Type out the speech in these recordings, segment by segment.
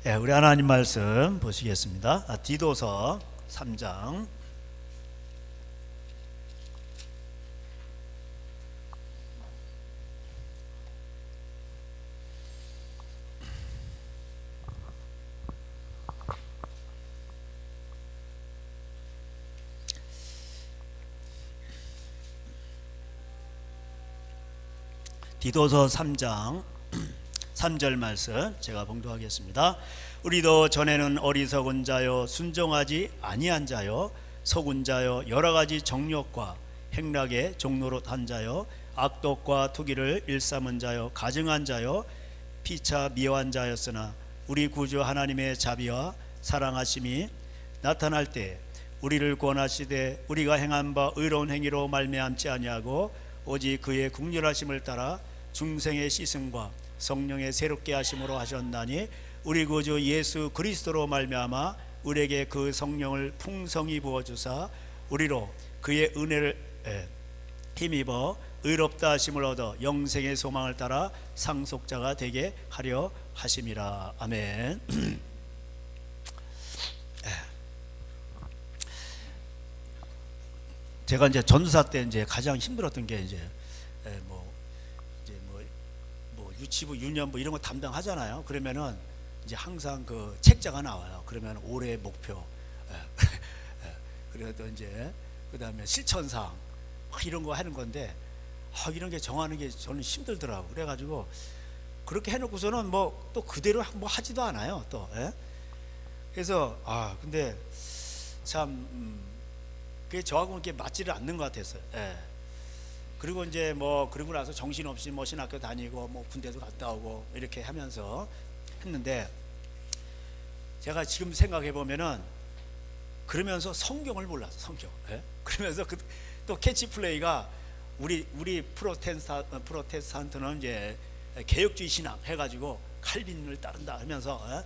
우리 하나님 말씀 보시겠습니다. 디도서 3장. 디도서 3장 3절 말씀 제가 봉독하겠습니다. 우리도 전에는 어리석은 자요 순종하지 아니한 자요 속은 자요 여러 가지 정욕과 행락의 종로로 탄 자요 악독과 투기를 일삼은 자요 가증한 자요 피차 미워한 자였으나 우리 구주 하나님의 자비와 사랑하심이 나타날 때 우리를 구원하시되 우리가 행한 바 의로운 행위로 말미암지 아니하고 오직 그의 긍휼하심을 따라 중생의 씻음과 성령의 새롭게 하심으로 하셨나니 우리 구주 예수 그리스도로 말미암아 우리에게 그 성령을 풍성히 부어주사 우리로 그의 은혜를 힘입어 의롭다 하심을 얻어 영생의 소망을 따라 상속자가 되게 하려 하심이라. 아멘. 제가 이제 전도사 때 이제 가장 힘들었던 게 이제 유치부, 유년부 이런 거 담당하잖아요. 그러면은 이제 항상 그 책자가 나와요. 그러면 올해 목표, 그래도 이제 그 다음에 실천사항 이런 거 하는 건데 이런 게 정하는 게 저는 힘들더라고. 그래가지고 그렇게 해놓고서는 뭐 또 그대로 뭐 하지도 않아요. 또 그래서 근데 참 그게 저하고 이렇게 맞지를 않는 것 같았어요. 그리고 이제 그러고 나서 정신없이 신학교 다니고 군대도 갔다 오고 이렇게 하면서 했는데 제가 지금 생각해 보면은 그러면서 성경을 몰랐어. 성경. 그러면서 또 캐치플레이가 우리 프로테스탄트는 이제 개혁주의 신학 해가지고 칼빈을 따른다 하면서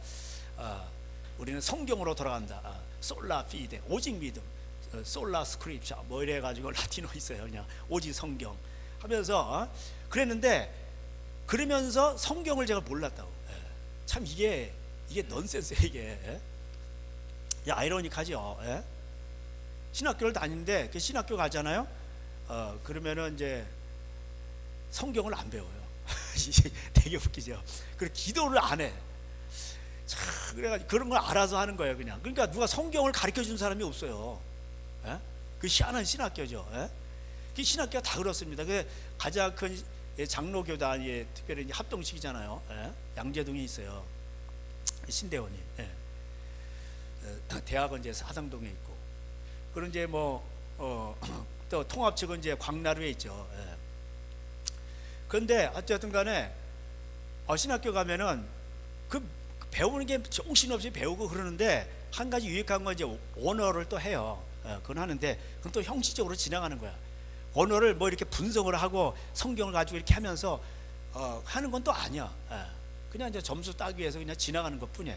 우리는 성경으로 돌아간다. 솔라 피데 오직 믿음. 솔라 스크립처 이래 가지고 라틴어 있어요. 그냥 오직 성경 하면서 그랬는데 그러면서 성경을 제가 몰랐다고. 참 이게 넌센스예요. 이게 아이러니하죠. 신학교를 다니는데 그 신학교 가잖아요. 그러면은 이제 성경을 안 배워요. 되게 웃기죠. 그리고 기도를 안 해. 그래가지고 그런 걸 알아서 하는 거예요. 그냥. 그러니까 누가 성경을 가르쳐 준 사람이 없어요. 그 희한한 신학교죠. 그 신학교가 다 그렇습니다. 그 가장 큰 장로교단이 특별히 합동식이잖아요. 양재동에 있어요. 신대원이. 대학은 이제 사당동에 있고. 그런 이제 또 통합 측은 이제 광나루에 있죠. 그런데 어쨌든 간에 신학교 가면은 그 배우는 게 정신없이 배우고 그러는데 한 가지 유익한 건 이제 언어를 또 해요. 그건 하는데 그건 또 형식적으로 지나가는 거야. 언어를 이렇게 분석을 하고 성경을 가지고 이렇게 하면서 하는 건 또 아니야. 그냥 이제 점수 따기 위해서 그냥 지나가는 것뿐이야.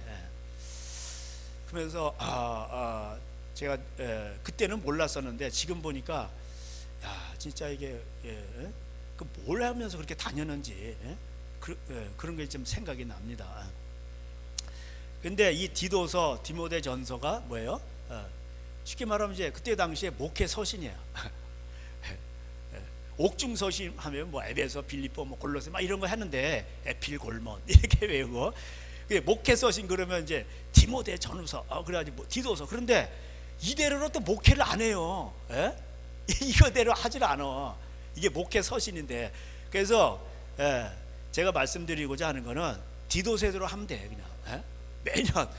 그러면서 제가 그때는 몰랐었는데 지금 보니까 진짜 이게 뭘 하면서 그렇게 다녔는지 그런 게 좀 생각이 납니다. 근데 이 디모데 전서가 뭐예요? 쉽게 말하면 이제 그때 당시에 목회 서신이에요. 옥중 서신 하면 에베소, 빌립보, 골로새 이런 거 하는데 에필, 골몬 이렇게 외우고 목회 서신 그러면 이제 디모데 전후서 그래가지고 디도서. 그런데 이대로는 또 목회를 안 해요. 이거대로 하질 않아. 이게 목회 서신인데 그래서 제가 말씀드리고자 하는 거는 디도서대로 하면 돼. 그냥 매년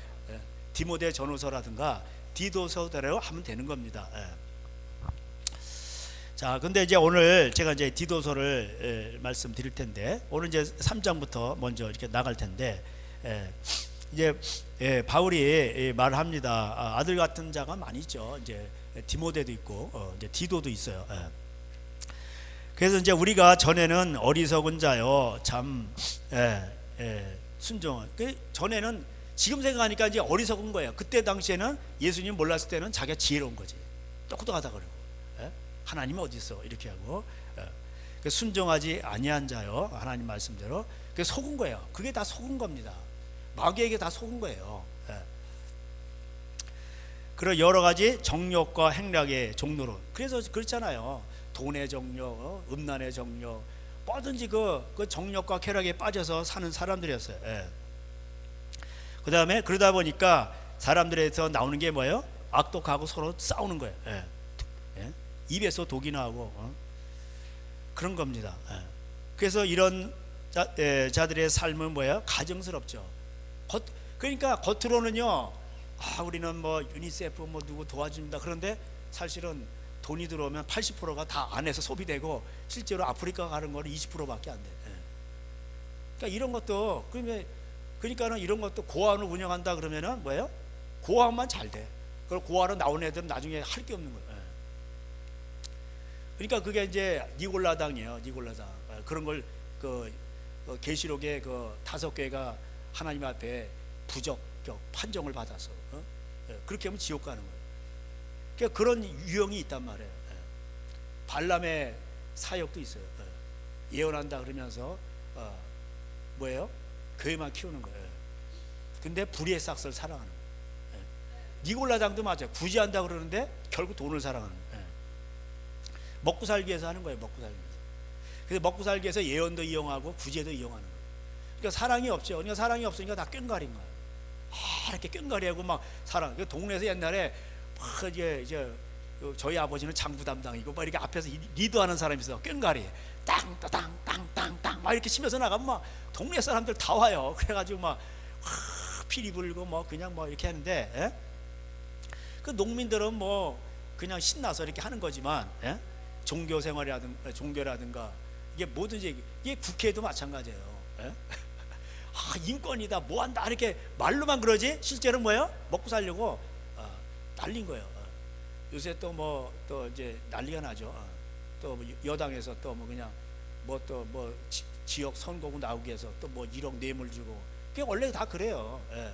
디모데 전후서라든가 디도서대로 하면 되는 겁니다. 자, 근데 이제 오늘 제가 이제 디도서를 말씀드릴 텐데 오늘 이제 3장부터 먼저 이렇게 나갈 텐데 이제 바울이 말합니다. 아들 같은 자가 많이 있죠. 이제 디모데도 있고 이제 디도도 있어요. 그래서 이제 우리가 전에는 어리석은 자요 참 순종한 전에는 지금 생각하니까 이제 어리석은 거예요. 그때 당시에는 예수님 몰랐을 때는 자기가 지혜로운 거지. 똑똑하다 그러고 하나님 어디 있어 이렇게 하고 순종하지 아니한 자요 하나님 말씀대로 속은 거예요. 그게 다 속은 겁니다. 마귀에게 다 속은 거예요. 예. 그런 여러 가지 정욕과 행락의 종로로. 그래서 그렇잖아요. 돈의 정욕, 음란의 정욕, 뭐든지 그 정욕과 쾌락에 빠져서 사는 사람들이었어요. 예. 그 다음에 그러다 보니까 사람들에서 나오는 게 뭐예요? 악독하고 서로 싸우는 거예요. 예. 예? 입에서 독이 나오고 그런 겁니다. 예. 그래서 이런 자들의 삶은 뭐예요? 가증스럽죠. 그러니까 겉으로는요, 우리는 뭐 유니세프 뭐 누구 도와줍니다. 그런데 사실은 돈이 들어오면 80%가 다 안에서 소비되고 실제로 아프리카 가는 거는 20%밖에 안 돼. 예. 그러니까 이런 것도 그러니까는 이런 것도 고아원을 운영한다 그러면은 뭐예요? 고아원만 잘 돼. 그리고 고아로 나온 애들은 나중에 할 게 없는 거예요. 예. 그러니까 그게 이제 니골라당이에요. 니골라당. 그런 걸 계시록의 그 5개가 하나님 앞에 부적격 판정을 받아서 그렇게 하면 지옥 가는 거예요. 그러니까 그런 유형이 있단 말이에요. 발람의 사역도 있어요. 예언한다 그러면서 뭐예요? 교회만 키우는 거예요. 근데 불의의 싹스를 사랑하는 거예요. 니골라당도 맞아요. 구제한다 그러는데 결국 돈을 사랑하는 거예요. 먹고 살기 위해서 하는 거예요. 먹고 살기 위해서. 그래서 먹고 살기 위해서 예언도 이용하고 구제도 이용하는 거예요. 그러니까 사랑이 없죠. 그러니까 사랑이 없으니까 다 꽹가린 거예요. 이렇게 꽹가리하고 막 사랑. 동네에서 옛날에 막 이제 저희 아버지는 장부 담당이고 막 이렇게 앞에서 리드하는 사람이 있어. 꽹가리 땅땅땅땅땅 막 이렇게 치면서 나가면 막 동네 사람들 다 와요. 그래가지고 막 피리 불고 뭐 그냥 뭐 이렇게 하는데, 예? 그 농민들은 뭐 그냥 신나서 이렇게 하는 거지만, 예? 종교라든가 이게 뭐든지 이게 국회도 마찬가지예요. 예? 인권이다 뭐한다 이렇게 말로만 그러지 실제로 뭐예요? 먹고 살려고 날린 거예요. 요새 또 이제 난리가 나죠. 또 여당에서 또 뭐 그냥 지역 선거구 나오기 위해서 또 뭐 1억 뇌물 주고, 그게 원래 다 그래요. 예.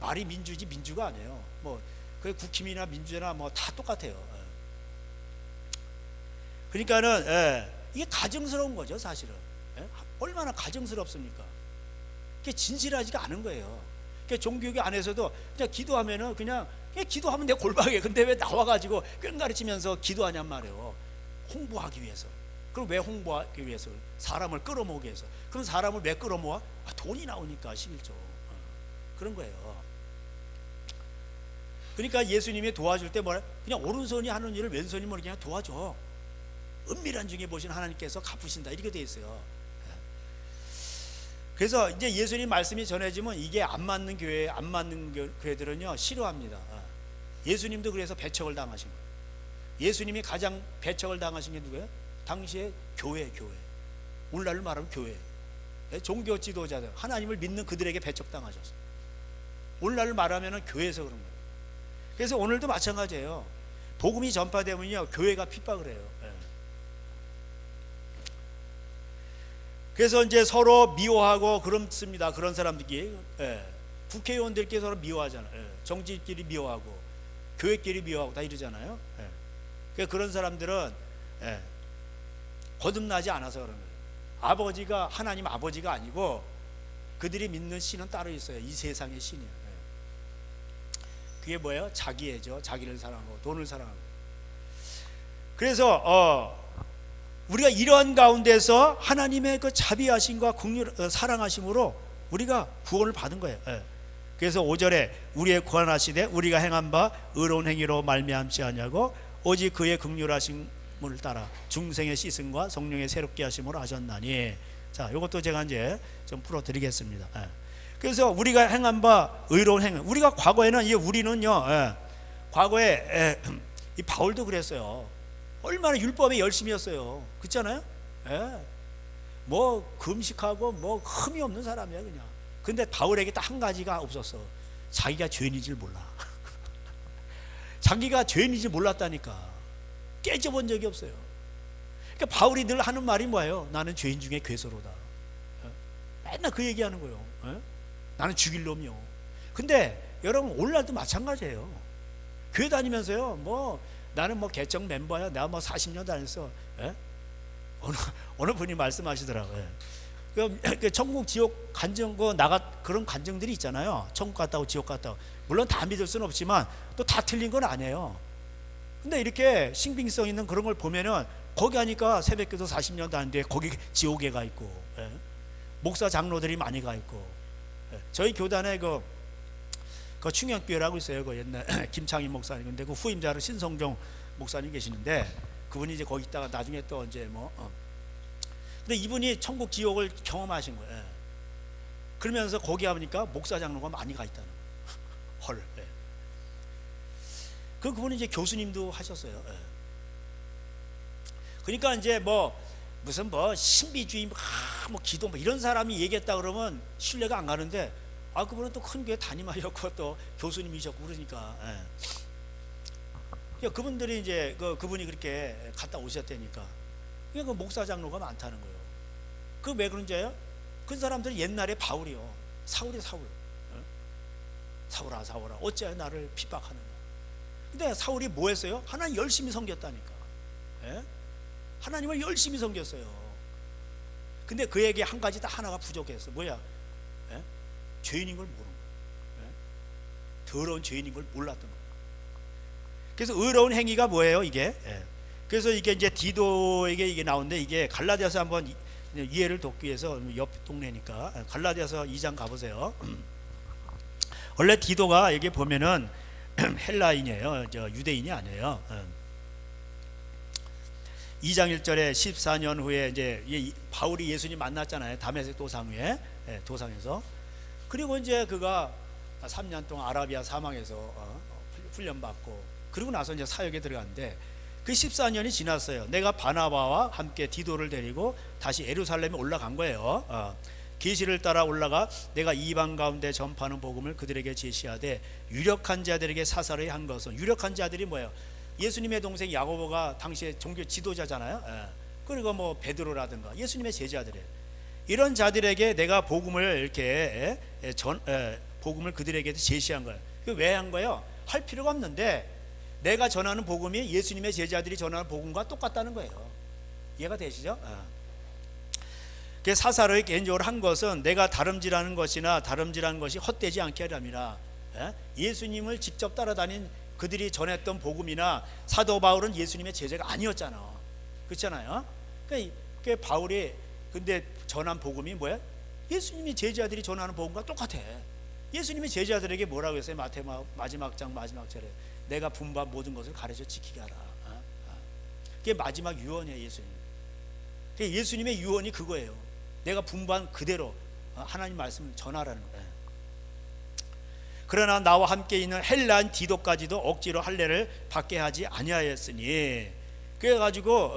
말이 민주지 민주가 아니에요. 뭐 그 국힘이나 민주나 뭐 다 똑같아요. 예. 그러니까는 이게 가증스러운 거죠, 사실은. 예? 얼마나 가증스럽습니까? 그게 진실하지가 않은 거예요. 그러니까 종교계 안에서도 그냥 기도하면은 그냥 기도하면 내 골방에, 근데 왜 나와가지고 꽹가리치면서 기도하냔 말이에요. 홍보하기 위해서. 그럼 왜 홍보하기 위해서? 사람을 끌어모으기 위해서. 그럼 사람을 왜 끌어모아? 돈이 나오니까 11조. 그런 거예요. 그러니까 예수님이 도와줄 때 뭐래? 그냥 오른손이 하는 일을 왼손이 뭐 그냥 도와줘. 은밀한 중에 보신 하나님께서 갚으신다, 이렇게 돼 있어요. 그래서 이제 예수님 말씀이 전해지면 이게 안 맞는 교회들은요 싫어합니다. 예수님도 그래서 배척을 당하신 거예요. 예수님이 가장 배척을 당하신 게 누구예요? 당시에 교회. 오늘날로 말하면 교회. 종교 지도자들, 하나님을 믿는 그들에게 배척당하셨어요. 오늘날로 말하면 교회에서 그런 거예요. 그래서 오늘도 마찬가지예요. 복음이 전파되면요 교회가 핍박을 해요. 그래서 이제 서로 미워하고 그렇습니다. 그런 사람들끼리, 국회의원들끼리 서로 미워하잖아요. 정치끼리 미워하고 교회끼리 미워하고 다 이러잖아요. 그러니까 그런 사람들은 거듭나지 않아서 그런 거예요. 하나님 아버지가 아니고 그들이 믿는 신은 따로 있어요. 이 세상의 신이에요. 그게 뭐예요? 자기애죠. 자기를 사랑하고 돈을 사랑하고. 그래서 우리가 이러한 가운데서 하나님의 그 자비하심과 사랑하심으로 우리가 구원을 받은 거예요. 그래서 5절에 우리의 구원하시되 우리가 행한 바 의로운 행위로 말미암지 아니하고 오직 그의 긍휼하심을 따라 중생의 씻음과 성령의 새롭게 하심으로 하셨나니. 자, 이것도 제가 이제 좀 풀어드리겠습니다. 그래서 우리가 행한 바 의로운 행위. 우리가 과거에는 우리는요, 과거에 이 바울도 그랬어요. 얼마나 율법에 열심이었어요. 그렇잖아요? 뭐 금식하고 뭐 흠이 없는 사람이야 그냥. 근데 바울에게 딱 한 가지가 없었어. 자기가 죄인인 줄 몰라. 자기가 죄인인 줄 몰랐다니까. 깨져본 적이 없어요. 그러니까 바울이 늘 하는 말이 뭐예요? 나는 죄인 중에 괴소로다. 맨날 그 얘기하는 거예요. 나는 죽일 놈이요. 근데 여러분 오늘날도 마찬가지예요. 교회 다니면서요, 뭐 나는 뭐 개척 멤버야. 내가 뭐 40년 다녔어. 어느 분이 말씀하시더라고요. 그 천국 지옥 간증 거 나가 그런 간증들이 있잖아요. 천국 갔다고 지옥 갔다고. 물론 다 믿을 수는 없지만 또 다 틀린 건 아니에요. 근데 이렇게 신빙성 있는 그런 걸 보면은 거기 하니까 새벽기도 40년도 안 돼. 거기 지옥에 가 있고, 예? 목사 장로들이 많이 가 있고, 예? 저희 교단에 그 충영교회라고 있어요. 그 옛날 김창희 목사님. 근데 그 후임자로 신성종 목사님 계시는데 그분이 이제 거기 있다가 나중에 또 이제 근데 이분이 천국 지옥을 경험하신 거예요. 예. 그러면서 거기 가보니까 목사 장로가 많이 가 있다는 거예요. 헐. 예. 그분이 이제 교수님도 하셨어요. 예. 그러니까 이제 무슨 신비주의 기도 이런 사람이 얘기했다 그러면 신뢰가 안 가는데 그분은 또 큰 교회 담임하셨고 또 교수님이셨고 그러니까 그러니까 그분들이 이제 그분이 그렇게 갔다 오셨다니까 그러니까 그 목사 장로가 많다는 거예요. 그 왜 그런지요? 그 사람들이 옛날에 바울이요. 사울이 사울. 사울아 사울아 어찌하여 나를 핍박하느냐. 근데 사울이 뭐 했어요? 하나님 열심히 섬겼다니까. 예? 하나님을 열심히 섬겼어요. 근데 그에게 한 가지 딱 하나가 부족했어. 뭐야? 예? 죄인인 걸 모르는 거예요. 예? 더러운 죄인인 걸 몰랐던 거예요. 그래서 의로운 행위가 뭐예요? 이게. 예. 그래서 이게 이제 디도에게 이게 나오는데 이게 갈라디아서 한번 이해를 돕기 위해서 옆 동네니까 갈라디아서 2장 가보세요. 원래 디도가 여기 보면은 헬라인이에요. 유대인이 아니에요. 2장 1절에 14년 후에 이제 바울이 예수님 만났잖아요. 다메섹 도상 위에 도상에서. 그리고 이제 그가 3년 동안 아라비아 사막에서 훈련받고 그리고 나서 이제 사역에 들어갔는데 그 14년이 지났어요. 내가 바나바와 함께 디도를 데리고 다시 예루살렘에 올라간 거예요. 계시를 따라 올라가 내가 이방 가운데 전파하는 복음을 그들에게 제시하되 유력한 자들에게 사사를 한 것은 유력한 자들이 뭐예요? 예수님의 동생 야고보가 당시에 종교 지도자잖아요. 그리고 베드로라든가 예수님의 제자들이에요. 이런 자들에게 내가 복음을 이렇게 복음을 그들에게 제시한 거예요. 왜 한 거예요? 할 필요가 없는데 내가 전하는 복음이 예수님의 제자들이 전하는 복음과 똑같다는 거예요. 이해가 되시죠? 사사를 개인적으로 한 것은 내가 다름질하는 것이나 다름질하는 것이 헛되지 않게 하려니라. 예수님을 직접 따라다닌 그들이 전했던 복음이나 사도 바울은 예수님의 제자가 아니었잖아. 그렇잖아요. 그러니까 바울이 근데 전한 복음이 뭐야? 예수님이 제자들이 전하는 복음과 똑같아. 예수님이 제자들에게 뭐라고 했어요? 마지막 장 마지막 절에 내가 분부한 모든 것을 가르쳐 지키게 하라. 그게 마지막 유언이에요. 예수님. 예수님의 유언이 그거예요. 내가 분부한 그대로 하나님 말씀을 전하라는 거예요. 그러나 나와 함께 있는 헬라인 디도까지도 억지로 할례를 받게 하지 아니하였으니 그래가지고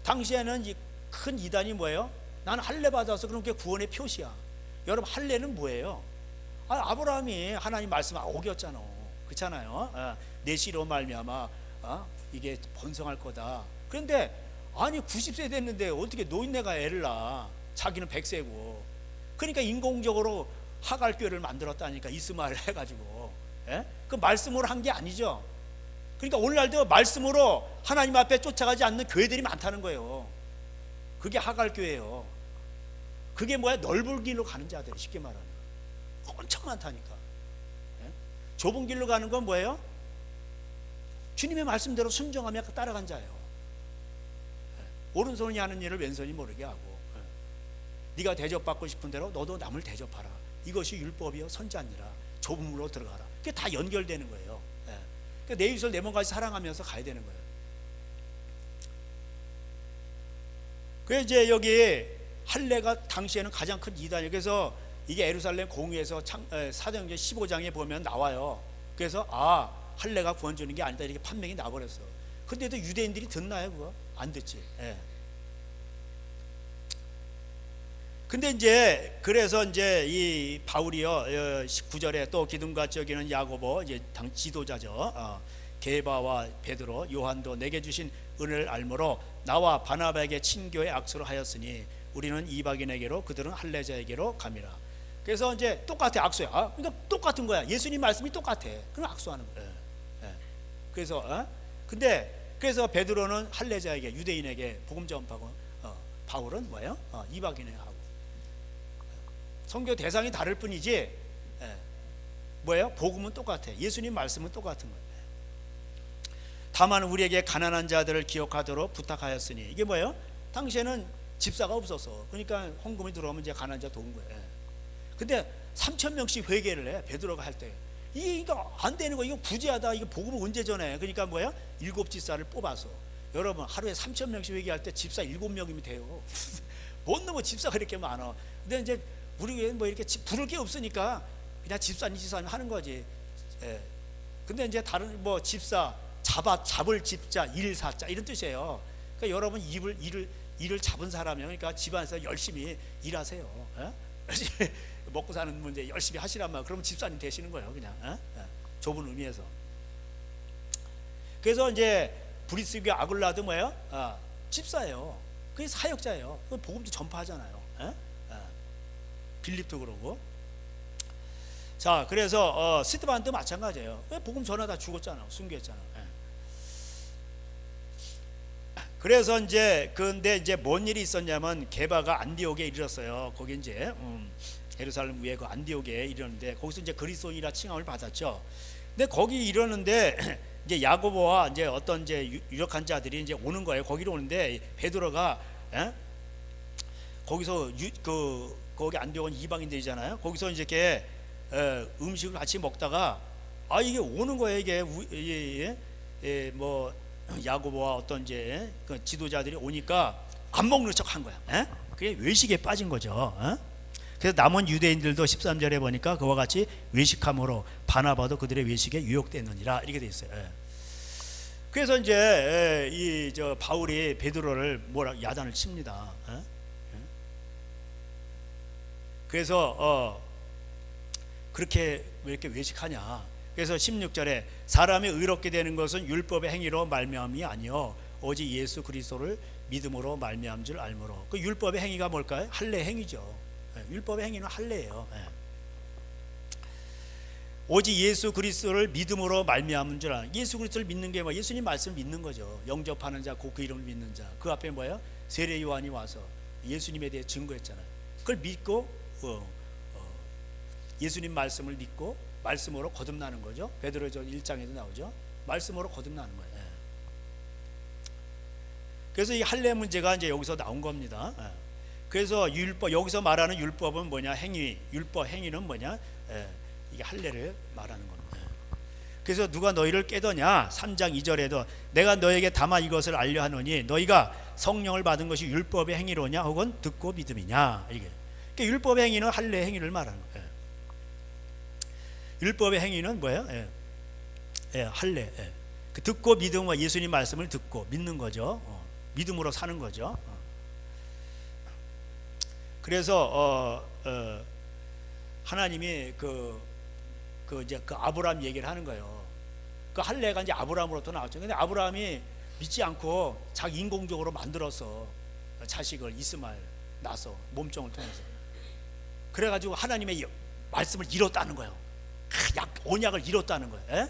당시에는 이 큰 이단이 뭐예요? 나는 할례 받아서 그런 게 구원의 표시야. 여러분 할례는 뭐예요? 아브라함이 하나님 말씀을 어겼잖아. 그렇잖아요. 내 씨로 말미암아 이게 번성할 거다. 그런데 아니 90세 됐는데 어떻게 노인네가 애를 낳아? 자기는 100세고. 그러니까 인공적으로 하갈교회를 만들었다니까. 이스마엘 해가지고. 그 말씀으로 한 게 아니죠. 그러니까 오늘날도 말씀으로 하나님 앞에 쫓아가지 않는 교회들이 많다는 거예요. 그게 하갈교회예요. 그게 뭐야? 넓은 길로 가는 자들이 쉽게 말하는 거. 엄청 많다니까. 좁은 길로 가는 건 뭐예요? 주님의 말씀대로 순종하며 따라간 자예요. 오른손이 하는 일을 왼손이 모르게 하고 네가 대접받고 싶은 대로 너도 남을 대접하라. 이것이 율법이요 선지자니라. 좁음으로 들어가라. 그게 다 연결되는 거예요. 그러니까 내 이웃을 내 몸까지 사랑하면서 가야 되는 거예요. 그래서 이제 여기 할례가 당시에는 가장 큰 이단이에요. 그래서 이게 예루살렘 공의에서 사도행전 15장에 보면 나와요. 그래서 할례가 구원 주는 게 아니다 이렇게 판명이 나버렸어. 근데도 유대인들이 듣나요? 그거 안 듣지. 근데 이제 그래서 이제 이 바울이요 19절에 또 기둥같이 여기는 야고보 이제 당 지도자죠. 게바와 베드로 요한도 내게 주신 은혜를 알므로 나와 바나바에게 친교의 악수를 하였으니 우리는 이방인에게로 그들은 할례자에게로 감이라. 그래서 이제 똑같아. 악수야. 그러니까 똑같은 거야. 예수님 말씀이 똑같아. 그럼 악수하는 거야. 그래서 그래서 베드로는 할례자에게 유대인에게 복음 전파하고 바울은 뭐예요? 이방인에게 하고. 선교 대상이 다를 뿐이지, 예, 뭐예요? 복음은 똑같아. 예수님 말씀은 똑같은 거예요. 다만 우리에게 가난한 자들을 기억하도록 부탁하였으니, 이게 뭐예요? 당시에는 집사가 없어서, 그러니까 헌금이 들어오면 이제 가난한 자 도운 거예요. 근데 3,000명씩 회개를 해, 베드로가 할 때. 이게 이거 안 되는 거, 이거 부재하다, 이거 복음을 언제 전해? 그러니까 뭐야? 7집사를 뽑아서, 여러분 하루에 3,000명씩 회개할 때 집사 7명이면 돼요. 뭔 놈의 집사가 이렇게 많아. 근데 이제 우리 교회는 뭐 이렇게 부를 게 없으니까 그냥 집사님 하는 거지. 예. 근데 이제 다른 뭐 집사, 잡을 집자, 일사자 이런 뜻이에요. 그러니까 여러분 일을 잡은 사람이에요. 그러니까 집안에서 열심히 일하세요. 예? 열심히 먹고 사는 문제 열심히 하시란 말. 그러면 집사님 되시는 거예요, 그냥. 예? 좁은 의미에서. 그래서 이제 브리스교 아굴라도 뭐예요? 집사예요. 그게 사역자예요. 복음도 전파하잖아요. 예? 예. 빌립도 그러고. 자, 그래서 스데반도 마찬가지예요. 복음 전하다 죽었잖아, 순교했잖아. 예. 그래서 이제 근데 이제 뭔 일이 있었냐면 게바가 안디옥에 이르렀어요. 거기 이제 예루살렘 위에 그 안디옥에 이르렀는데 거기서 이제 그리스도인이라 칭함을 받았죠. 근데 거기 이르렀는데 이제 야고보와 이제 어떤 이제 유력한 자들이 이제 오는 거예요. 거기로 오는데 베드로가 거기서 거기 안디옥은 이방인들이잖아요. 거기서 이제 이렇게 음식을 같이 먹다가 이게 오는 거예요. 이게 뭐 야고보와 어떤 이제 그 지도자들이 오니까 안 먹는 척 한 거야. 그게 외식에 빠진 거죠. 그래서 남은 유대인들도 13절에 보니까 그와 같이 외식함으로 바나바도 그들의 외식에 유혹됐느니라 이렇게 돼 있어요. 그래서 이제 이 바울이 베드로를 야단을 칩니다. 그래서 그렇게 왜 이렇게 외식하냐. 그래서 16절에 사람이 의롭게 되는 것은 율법의 행위로 말미암이 아니요 오직 예수 그리스도를 믿음으로 말미암은 줄 알므로. 그 율법의 행위가 뭘까요? 할례 행위죠. 율법의 행위는 할례예요. 오직 예수 그리스도를 믿음으로 말미암은 줄 알아. 예수 그리스도를 믿는 게 뭐? 예수님 말씀을 믿는 거죠. 영접하는 자, 그 이름을 믿는 자. 그 앞에 뭐예요? 세례 요한이 와서 예수님에 대해 증거했잖아요. 그걸 믿고 예수님 말씀을 믿고 말씀으로 거듭나는 거죠. 베드로전 1장에도 나오죠. 말씀으로 거듭나는 거예요. 그래서 이 할례 문제가 이제 여기서 나온 겁니다. 그래서 율법, 여기서 말하는 율법은 뭐냐? 행위. 율법 행위는 뭐냐? 이게 할례를 말하는 겁니다. 그래서 누가 너희를 깨더냐? 3장 2절에도 내가 너에게 다만 이것을 알려 하노니 너희가 성령을 받은 것이 율법의 행위로냐 혹은 듣고 믿음이냐. 이게 그러니까 율법의 행위는 할례 행위를 말하는 거예요. 율법의 행위는 뭐예요? 할례. 그 듣고 믿음과 예수님 말씀을 듣고 믿는 거죠. 믿음으로 사는 거죠. 그래서 하나님이 이제 그 아브라함 얘기를 하는 거예요. 그 할례가 이제 아브라함으로부터 나왔죠. 근데 아브라함이 믿지 않고 자기 인공적으로 만들어서 자식을 이스마엘 낳아서 몸종을 통해서 그래가지고 하나님의 말씀을 잃었다는 거예요. 언약을 잃었다는 거예요.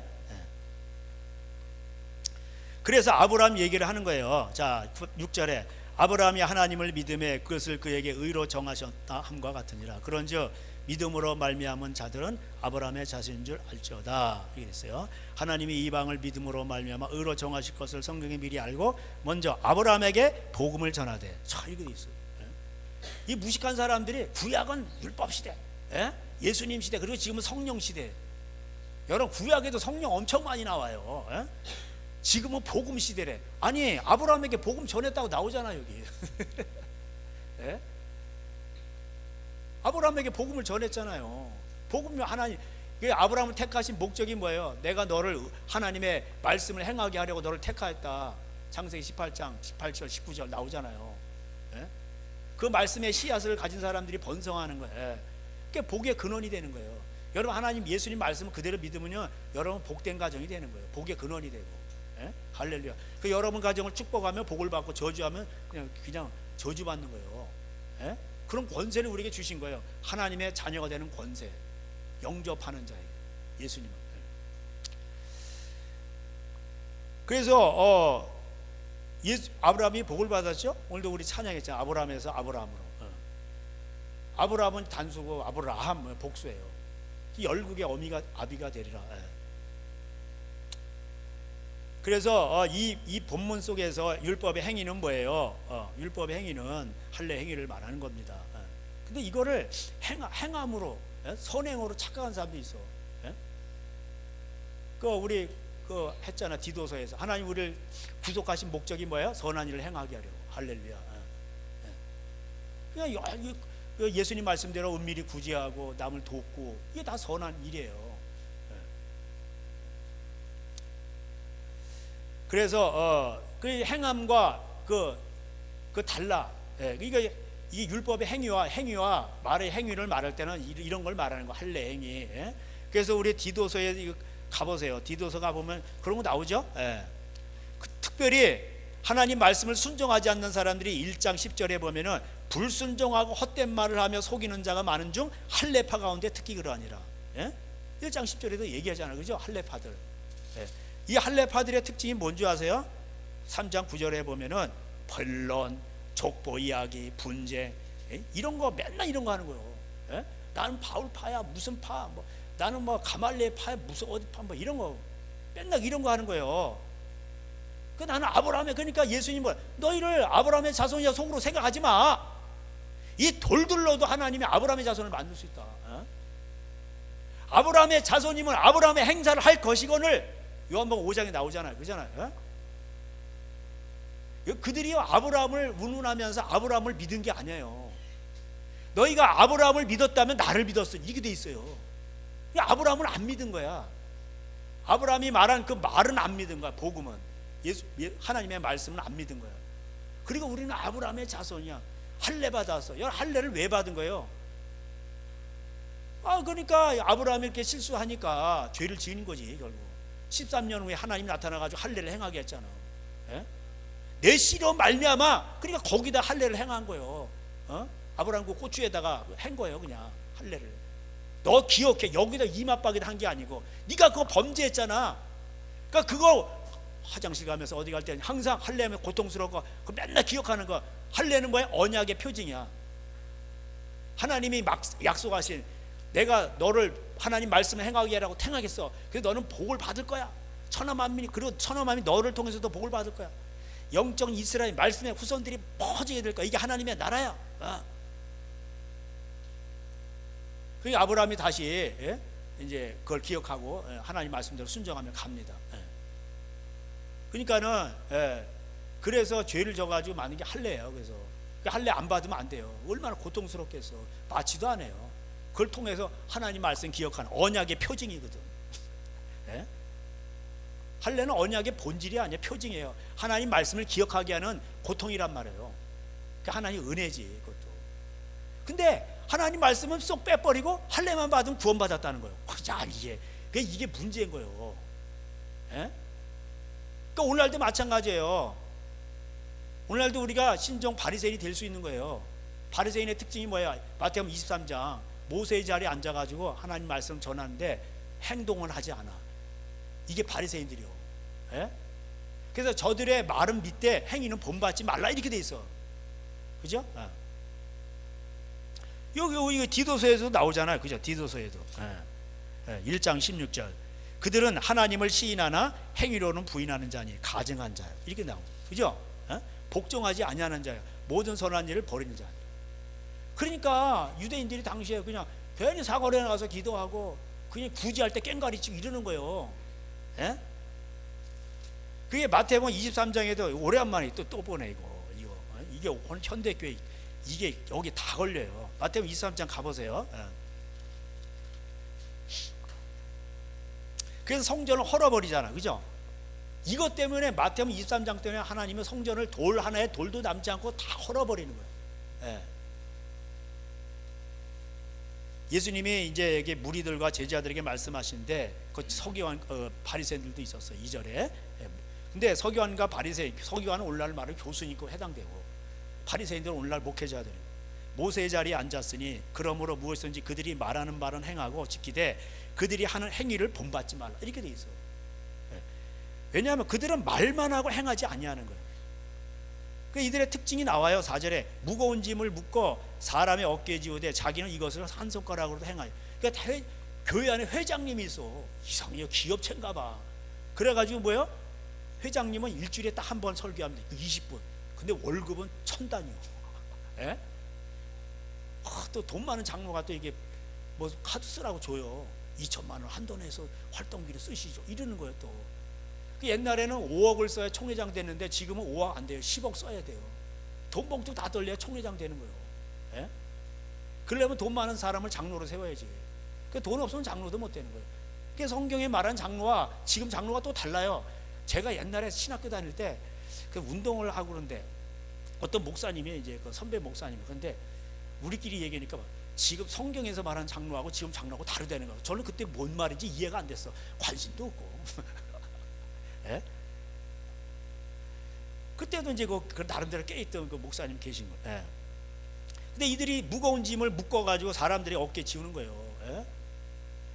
그래서 아브라함 얘기를 하는 거예요. 자, 6절에 아브라함이 하나님을 믿음에 그것을 그에게 의로 정하셨다 함과 같으니라. 그런즉 믿음으로 말미암은 자들은 아브라함의 자손인 줄 알지어다. 이게 됐어요. 하나님이 이방을 믿음으로 말미암아 의로 정하실 것을 성경에 미리 알고 먼저 아브라함에게 복음을 전하되. 자, 이거 있어요. 이 무식한 사람들이 구약은 율법 시대, 예수님 시대, 그리고 지금은 성령 시대. 여러분 구약에도 성령 엄청 많이 나와요. 지금은 복음 시대래. 아니 아브라함에게 복음 전했다고 나오잖아요 여기. 아브라함에게 복음을 전했잖아요. 복음이 하나님, 아브라함을 택하신 목적이 뭐예요? 내가 너를 하나님의 말씀을 행하게 하려고 너를 택하였다. 창세기 18장 18절 19절 나오잖아요. 그 말씀의 씨앗을 가진 사람들이 번성하는 거예요. 그게 복의 근원이 되는 거예요. 여러분 하나님 예수님 말씀을 그대로 믿으면요 여러분 복된 가정이 되는 거예요. 복의 근원이 되고. 할렐루야. 그 여러분 가정을 축복하면 복을 받고 저주하면 그냥 저주받는 거예요. 그런 권세를 우리에게 주신 거예요. 하나님의 자녀가 되는 권세, 영접하는 자예요. 예수님은. 그래서 아브라함이 복을 받았죠. 오늘도 우리 찬양했잖아요. 아브라함에서 아브라함으로. 아브라함은 단수고 아브라함 복수예요. 열국의 어미가 아비가 되리라. 그래서 이 본문 속에서 율법의 행위는 뭐예요? 율법의 행위는 할례 행위를 말하는 겁니다. 근데 이거를 행함으로, 선행으로 착각한 사람도 있어. 우리 했잖아, 디도서에서. 하나님 우리를 구속하신 목적이 뭐예요? 선한 일을 행하게 하려고. 할렐루야. 그냥 예수님 말씀대로 은밀히 구제하고 남을 돕고, 이게 다 선한 일이에요. 그래서 그 행함과 그 달라. 그러니까 이 율법의 행위와 말의 행위를 말할 때는 이런 걸 말하는 거, 할례 행위. 그래서 우리 디도서에 가보세요. 디도서 가보면 그런 거 나오죠. 특별히 하나님 말씀을 순종하지 않는 사람들이 1장 10절에 보면은 불순종하고 헛된 말을 하며 속이는 자가 많은 중 할례파 가운데 특히 그러하니라. 1장 10절에도 얘기하잖아요, 그죠? 할례파들. 이 할례파들의 특징이 뭔지 아세요? 3장 9절에 보면은 변론, 족보 이야기, 분쟁, 이런 거 맨날 이런 거 하는 거예요. 나는 바울파야, 무슨 파, 뭐 나는 뭐 가말리엘 파야, 무슨 어디 파, 뭐 이런 거 맨날 이런 거 하는 거예요. 나는 아브라함의, 그러니까 예수님 뭐 너희를 아브라함의 자손이야 속으로 생각하지 마. 이 돌들로도 하나님이 아브라함의 자손을 만들 수 있다. 아브라함의 자손이면 아브라함의 행사를 할 것이건을 요한복음 5장에 나오잖아요, 그잖아요. 그들이 아브라함을 운운하면서 아브라함을 믿은 게 아니에요. 너희가 아브라함을 믿었다면 나를 믿었어, 이게 돼 있어요. 아브라함을 안 믿은 거야. 아브라함이 말한 그 말은 안 믿은 거야. 복음은, 하나님의 말씀은 안 믿은 거야. 그리고 우리는 아브라함의 자손이야. 할례 받았어. 할례를 왜 받은 거예요? 그러니까 아브라함이 이렇게 실수하니까 죄를 지은 거지. 결국 13년 후에 하나님이 나타나가지고 할례를 행하게 했잖아. 내 씨로 말미암아, 그러니까 거기다 할례를 행한 거예요. 아브라함 그 고추에다가 한 거예요, 그냥 할례를. 너 기억해, 여기다 이맛박이다 한 게 아니고 네가 그거 범죄했잖아. 그러니까 그거 화장실 가면서 어디 갈 때 항상 할례하면 고통스러워, 그 맨날 기억하는 거. 할례는 뭐야? 언약의 표징이야. 하나님이 막 약속하신, 내가 너를 하나님 말씀을 행하게 하라고 택하겠어. 그래서 너는 복을 받을 거야. 천하만민이, 그리고 천하만민이 너를 통해서도 복을 받을 거야. 영적 이스라엘 말씀의 후손들이 퍼지게 될 거야. 이게 하나님의 나라야. 그 아브라함이 다시 이제 그걸 기억하고 하나님 말씀대로 순종하며 갑니다. 그러니까는 그래서 죄를 져가지고 많은 게 할례예요. 그래서 할례 안 받으면 안 돼요. 얼마나 고통스럽겠어. 받지도 않아요. 그걸 통해서 하나님 말씀 기억하는 언약의 표징이거든. 할례는 언약의 본질이 아니에요, 표징이에요. 하나님 말씀을 기억하게 하는 고통이란 말이에요. 그러니까 하나님 은혜지, 그것도. 근데 하나님 말씀은 쏙 빼버리고 할례만 받으면 구원받았다는 거예요. 야, 이게 문제인 거예요. 그러니까 오늘날도 마찬가지예요. 오늘날도 우리가 신종 바리새인이 될 수 있는 거예요. 바리새인의 특징이 뭐야? 마태복음 23장 모세의 자리에 앉아가지고 하나님 말씀 전하는데 행동을 하지 않아. 이게 바리새인들이요. 그래서 저들의 말은 믿되 행위는 본받지 말라, 이렇게 돼 있어. 그죠? 여기 디도서에도 나오잖아요, 그죠? 디도서에도 1장 16절 그들은 하나님을 시인하나 행위로는 부인하는 자니 가증한 자요, 이렇게 나오고, 그죠? 복종하지 아니하는 자요, 모든 선한 일을 버리는 자요. 그러니까 유대인들이 당시에 그냥 괜히 사거리에 나가서 기도하고 그냥 구제할 때 깽가리 치고 이러는 거예요. 그게 마태복음 23장에도 오랜만에 또 보네. 이게 현대교회, 이게 여기 다 걸려요. 마태복음 23장 가보세요. 그래서 성전을 헐어버리잖아, 그죠? 이것 때문에 마태복음 23장 때문에 하나님은 성전을 돌 하나에 돌도 남지 않고 다 헐어버리는 거예요. 예수님이 이제 여기 무리들과 제자들에게 말씀하시는데 그 서기관 바리새인들도 있었어요, 2절에. 근데 서기관과 바리새인, 서기관은 오늘날 말은 교수니까 해당되고 바리새인들은 오늘날 목회자들이에요. 모세의 자리에 앉았으니 그러므로 무엇이든지 그들이 말하는 말은 행하고 지키되 그들이 하는 행위를 본받지 말라, 이렇게 돼 있어요. 왜냐하면 그들은 말만 하고 행하지 아니하는 거예요. 그 이들의 특징이 나와요. 4절에 무거운 짐을 묶어 사람의 어깨에 지우되 자기는 이것을 한 손가락으로도 행하여. 그러니까 교회 안에 회장님이 있어. 이상해요. 기업체인가 봐. 그래가지고 뭐예요? 회장님은 일주일에 딱 한 번 설교하면 돼. 20분. 근데 월급은 1000단위요. 예? 또 돈 많은 장로가 또 이게 뭐 카드 쓰라고 줘요. 2천만 원 한돈에서 활동비로 쓰시죠. 이러는 거예요. 또 그 옛날에는 5억을 써야 총회장 됐는데 지금은 5억 안 돼요. 10억 써야 돼요. 돈 봉투 다 돌려야 총회장 되는 거예요. 예? 그러려면 돈 많은 사람을 장로로 세워야지. 그 돈 없으면 장로도 못 되는 거예요. 그 성경에 말한 장로와 지금 장로가 또 달라요. 제가 옛날에 신학교 다닐 때 그 운동을 하고 그러는데 어떤 목사님이 이제 그 선배 목사님, 그런데 우리끼리 얘기하니까 지금 성경에서 말하는 장로하고 지금 장로하고 다르다는 거예요. 저는 그때 뭔 말인지 이해가 안 됐어. 관심도 없고. 예? 그때도 이제 그 나름대로 깨있던 그 목사님 계신 거예요. 예. 근데 이들이 무거운 짐을 묶어가지고 사람들이 어깨에 지우는 거예요. 예?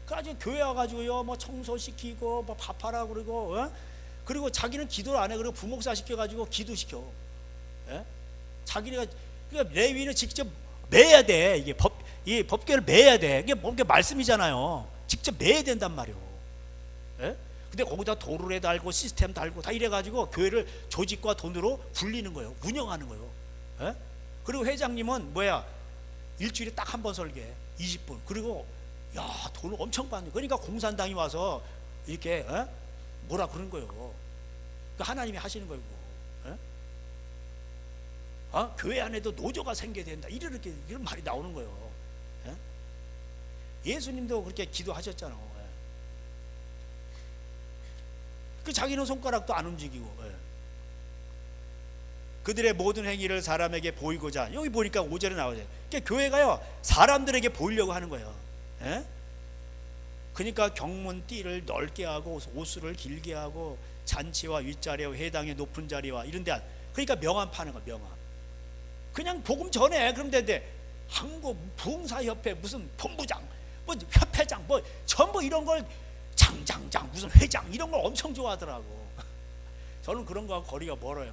그래가지고 교회 와가지고요, 뭐 청소시키고, 뭐 밥하라 그러고, 그리고 자기는 기도를 안 해. 그리고 부목사 시켜가지고 기도시켜. 예? 자기가, 그러니까 레위는 직접 매야 돼. 이게 법궤를 매야 돼. 이게 뭔가 말씀이잖아요. 직접 매야 된단 말이에요. 예? 근데 거기다 도르래 달고 시스템 달고 다 이래가지고 교회를 조직과 돈으로 굴리는 거예요. 운영하는 거예요. 예? 그리고 회장님은 뭐야? 일주일에 딱 한 번 설계 20분. 그리고 야, 돈을 엄청 받는. 그러니까 공산당이 와서 이렇게 뭐라 그런 거예요. 그러니까 하나님이 하시는 거예요. 교회 안에도 노조가 생겨야 된다. 이런 말이 나오는 거예요. 예수님도 그렇게 기도하셨잖아요. 그 자기는 손가락도 안 움직이고. 그들의 모든 행위를 사람에게 보이고자. 여기 보니까 5절에 나오죠. 그러니까 교회가요, 사람들에게 보이려고 하는 거예요. 그러니까 경문띠를 넓게 하고 옷수를 길게 하고 잔치와 윗자리와 회당의 높은 자리와 이런 데, 그러니까 명함 파는 거야. 명함. 그냥 복음 전해. 그럼 되는데 한국 부흥사협회 무슨 본부장, 뭐 협회장, 뭐 전부 이런 걸 장장장 무슨 회장 이런 걸 엄청 좋아하더라고. 저는 그런 거하고 거리가 멀어요.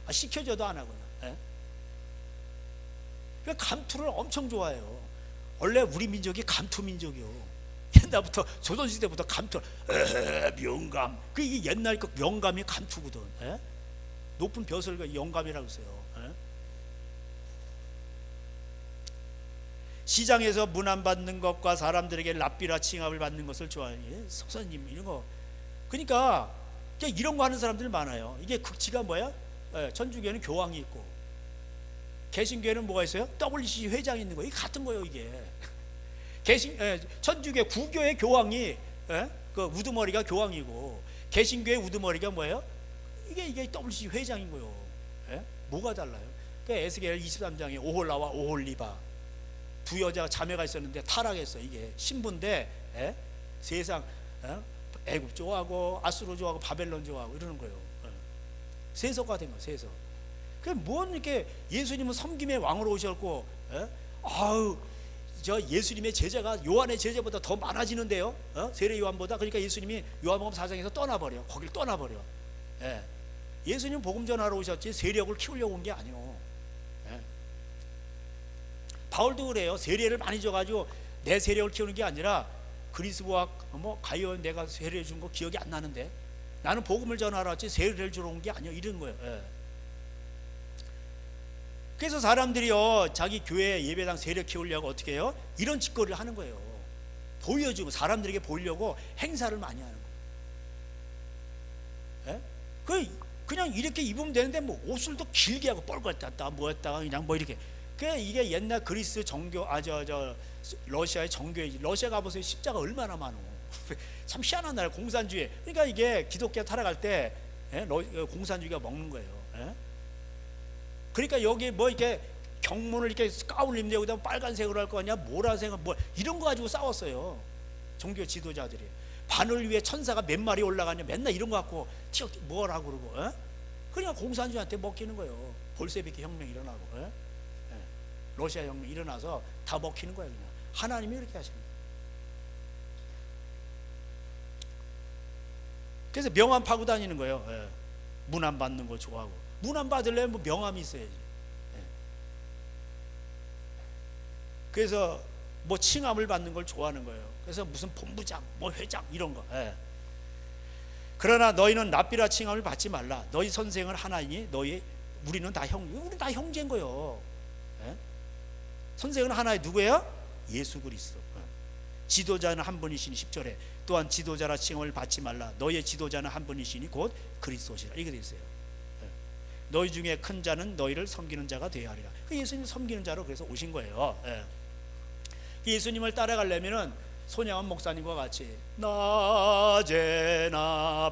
시켜줘도 안 하거나. 감투를 엄청 좋아해요. 원래 우리 민족이 감투 민족이요. 옛날부터 조선시대부터 감투, 명감. 이게 옛날 그 영감이 감투거든. 높은 벼슬과 영감이라고 써요. 시장에서 문안받는 것과 사람들에게 랍비라 칭함을 받는 것을 좋아해요. 석사님 이런 거. 그러니까 이런 거 하는 사람들이 많아요. 이게 극치가 뭐야? 천주교회는 교황이 있고 개신교회는 뭐가 있어요? WCC 회장이 있는 거예요. 이게 같은 거예요. 이게 천주교회 구교회 교황이 그 우두머리가 교황이고 개신교회 우두머리가 뭐예요? 이게 WCC 회장인 거예요. 뭐가 달라요? 그러니까 에스겔 23장에 오홀라와 오홀리바 두 여자 자매가 있었는데 타락했어. 이게 신부인데 세상 애굽 좋아하고 아수르 좋아하고 바벨론 좋아하고 이러는 거예요. 세서가 된 거예요. 세서. 뭔 이렇게 예수님은 섬김의 왕으로 오셨고, 아우 저 예수님의 제자가 요한의 제자보다 더 많아지는데요. 세례 요한보다. 그러니까 예수님이 요한복음 4장에서 떠나버려. 거길 떠나버려. 예수님 복음 전하러 오셨지 세력을 키우려고 온 게 아니에요. 바울도 그래요. 세례를 많이 줘가지고 내 세력을 키우는 게 아니라 그리스도와 뭐 가이온 내가 세례 준 거 기억이 안 나는데 나는 복음을 전하러 왔지 세례를 주러 온 게 아니야. 이런 거예요. 그래서 사람들이요 자기 교회 예배당 세력 키우려고 어떻게 해요? 이런 짓거리를 하는 거예요. 보여주고 사람들에게 보이려고 행사를 많이 하는 거예요. 그냥 이렇게 입으면 되는데 뭐 옷을 더 길게 하고 뻘겋다 뭐였다가 그냥 뭐 이렇게. 이게 옛날 그리스 정교 러시아의 정교회지. 러시아 가보세요. 십자가 얼마나 많어. 참 희한한 나라. 공산주의. 그러니까 이게 기독교 타락할 때 공산주의가 먹는 거예요. 그러니까 여기 뭐 이렇게 경문을 이렇게 가운을 입는 여기다 빨간색으로 할 거 아니야, 보라색은 뭐 이런 거 가지고 싸웠어요. 종교 지도자들이. 바늘 위에 천사가 몇 마리 올라가냐 맨날 이런 거 갖고 뭐라고 그러고. 그러니까 공산주의한테 먹히는 거예요. 볼세비키 혁명 일어나고. 러시아 혁명 일어나서 다 먹히는 거예요. 그냥 하나님이 이렇게 하시는 거예요. 그래서 명함 파고 다니는 거예요. 문안 받는 거 좋아하고. 문안 받으려면 뭐 명함이 있어야지. 예. 그래서 뭐 칭함을 받는 걸 좋아하는 거예요. 그래서 무슨 본부장, 뭐 회장 이런 거. 예. 그러나 너희는 랍비라 칭함을 받지 말라. 너희 선생은 하나이니 우리는 다 형제인 거예요. 예? 선생은 하나의 누구예요? 예수 그리스도. 지도자는 한 분이시니 10절에 또한 지도자라 칭함을 받지 말라. 너희의 지도자는 한 분이시니 곧 그리스도시라. 이게 돼 있어요. 예. 너희 중에 큰 자는 너희를 섬기는 자가 되어야 하리라. 예수님 섬기는 자로 그래서 오신 거예요. 예. 예수님을 따라가려면은 손양원 목사님과 같이 낮에나